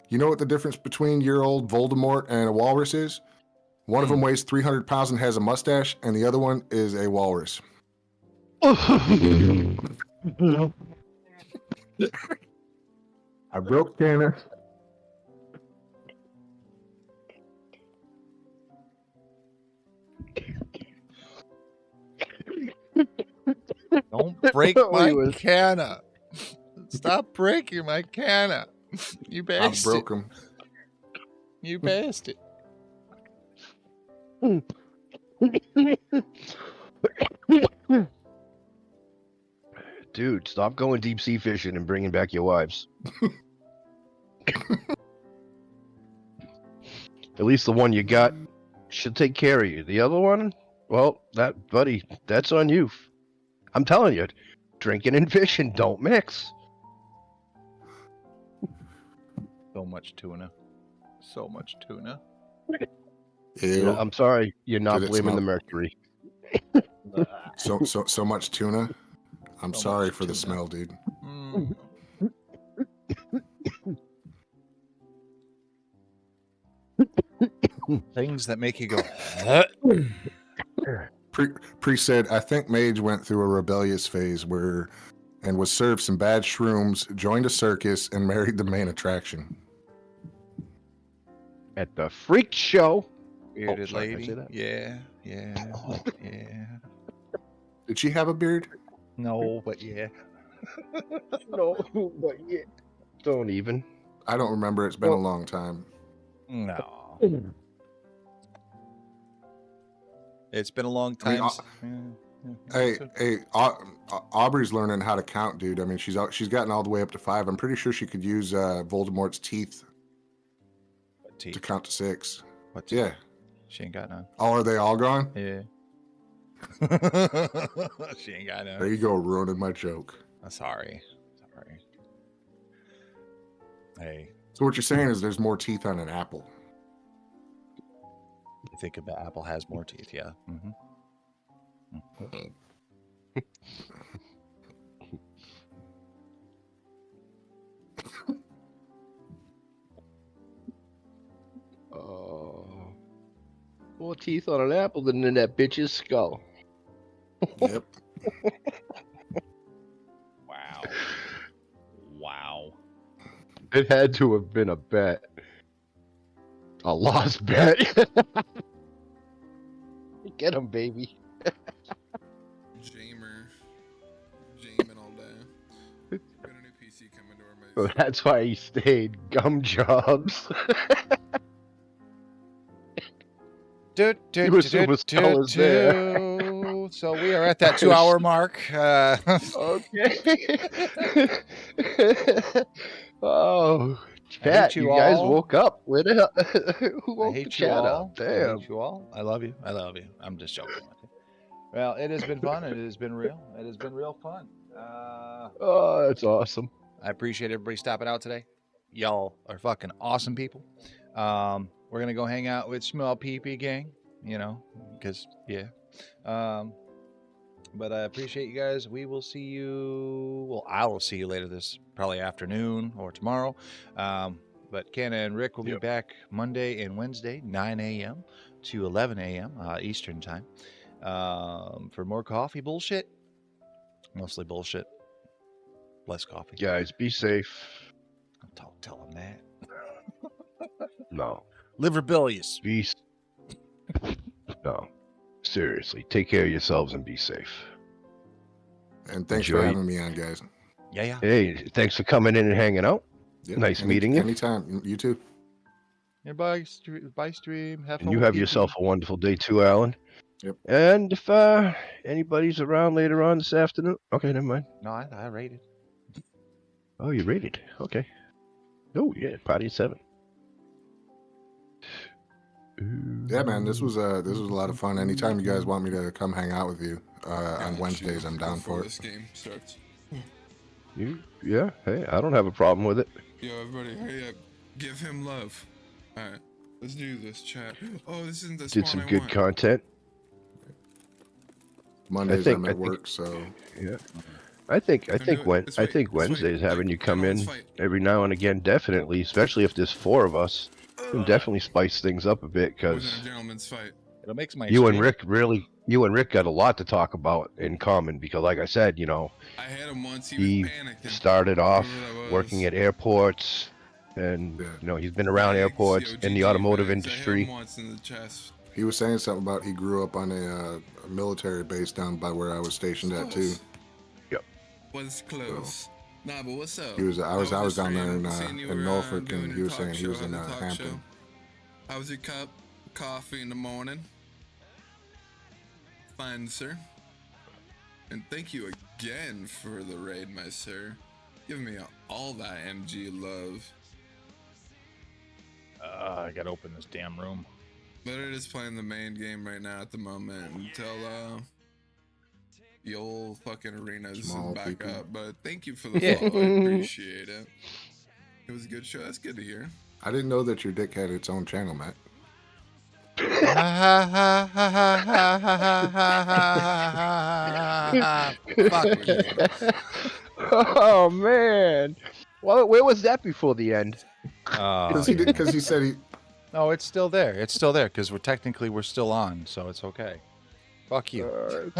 you know what the difference between your old Voldemort and a walrus is? One of them weighs 300 pounds and has a mustache, and the other one is a walrus. I broke Canna. Don't break my canna. Stop breaking my canna. You I based broke it. him. You based it. Dude, stop going deep sea fishing and bringing back your wives. At least the one you got should take care of you. The other one, well, buddy, that's on you. I'm telling you, drinking and fishing don't mix. So much tuna. So much tuna. Ew. Yeah, I'm sorry, you're not Did it blaming smell- the mercury. So much tuna. I'm So sorry much for the tuna. smell, dude. Mm. Things that make you go. Pre said, I think Mage went through a rebellious phase and was served some bad shrooms, joined a circus, and married the main attraction. At the freak show. Bearded sorry, did I lady. say that? Yeah. Did she have a beard? No, but yeah. No, but yeah. Don't even. I don't remember. It's been a long time. No. It's been a long I mean, time. Hey, Aubrey's learning how to count, dude. I mean, she's gotten all the way up to 5. I'm pretty sure she could use Voldemort's teeth to count to 6. What teeth? Yeah. She ain't got none. Oh, are they all gone? Yeah. She ain't got none. There you go, ruining my joke. Sorry. Hey. So what you're saying is there's more teeth on an apple. You think the apple has more teeth, yeah. Mm-hmm. More teeth on an apple than in that bitch's skull. Yep. Wow. It had to have been a bet. A lost bet. Get him, baby. Jamming all day. Got a new PC coming to our So that's why he stayed. Gum jobs. He was always there. So we are at that 2-hour mark. Okay. Oh, I hate chat! you You guys all. woke up. Where the hell? Who I woke the hate you chat all. up? I Damn. hate you all. I love you. I love you. I'm just joking with you. Well, it has been fun. It has been real. It has been real fun. Oh, that's awesome. I appreciate everybody stopping out today. Y'all are fucking awesome people. We're gonna go hang out with Small PP Gang, you know, because yeah. But I appreciate you guys. We will see you. Well, I will see you later this probably afternoon or tomorrow. But Canna and Rick will be back Monday and Wednesday, 9 a.m. to 11 a.m. Eastern time, for more coffee bullshit. Mostly bullshit. Less coffee. Guys, be safe. Don't tell them that. No. Liver bilious. No. Seriously, take care of yourselves and be safe. And thanks for having me on, guys. Yeah. Hey, thanks for coming in and hanging out. Yep. Nice meeting you. Anytime. You too. Yeah, bye stream. Have fun. And you have yourself a wonderful day too, Alan. Yep. And if anybody's around later on this afternoon, okay, never mind. No, I rated. Oh, you rated? Okay. Oh yeah, party at 7. Yeah, man, this was a lot of fun. Anytime you guys want me to come hang out with you on Wednesdays, I'm down for it. This game starts. Yeah, hey, I don't have a problem with it. Yo, everybody, hurry up. Give him love. Alright, let's do this, chat. Oh, this isn't the Did spawn some I good want. content. Mondays I'm at work, so yeah. I think Let's wait. Wednesdays having you come Let's in fight. every now and again, definitely, especially if there's 4 of us, can definitely spice things up a bit Wasn't a because gentleman's fight. It'll make my you and stream- Rick got a lot to talk about in common because, like I said, you know, I had him once. He he was panicking. started off Remember that working was? at airports, and Yeah. you know he's been around Bags, airports yo, in the GG automotive bags. I hit him industry. once in the chest. he was saying something about he grew up on a military base down by where I was stationed at too. Yep. Was close. Nah, but what's up? He was I was just down there seeing you in around Norfolk, doing and he your was talk saying he show was in on the talk Hampton. show. How was your cup of coffee in the morning? Fine, sir. And thank you again for the raid, my sir. Give me all that MG love. I gotta open this damn room. But it is playing the main game right now at the moment until the old fucking arenas Small back people. up. But thank you for the Yeah. follow. I appreciate it. It was a good show. That's good to hear. I didn't know that your dick had its own channel, Matt. Fuck you. Oh man, well, where was that before the end? Because he said he. No, it's still there. It's still there because we're still on, so it's okay. Fuck you.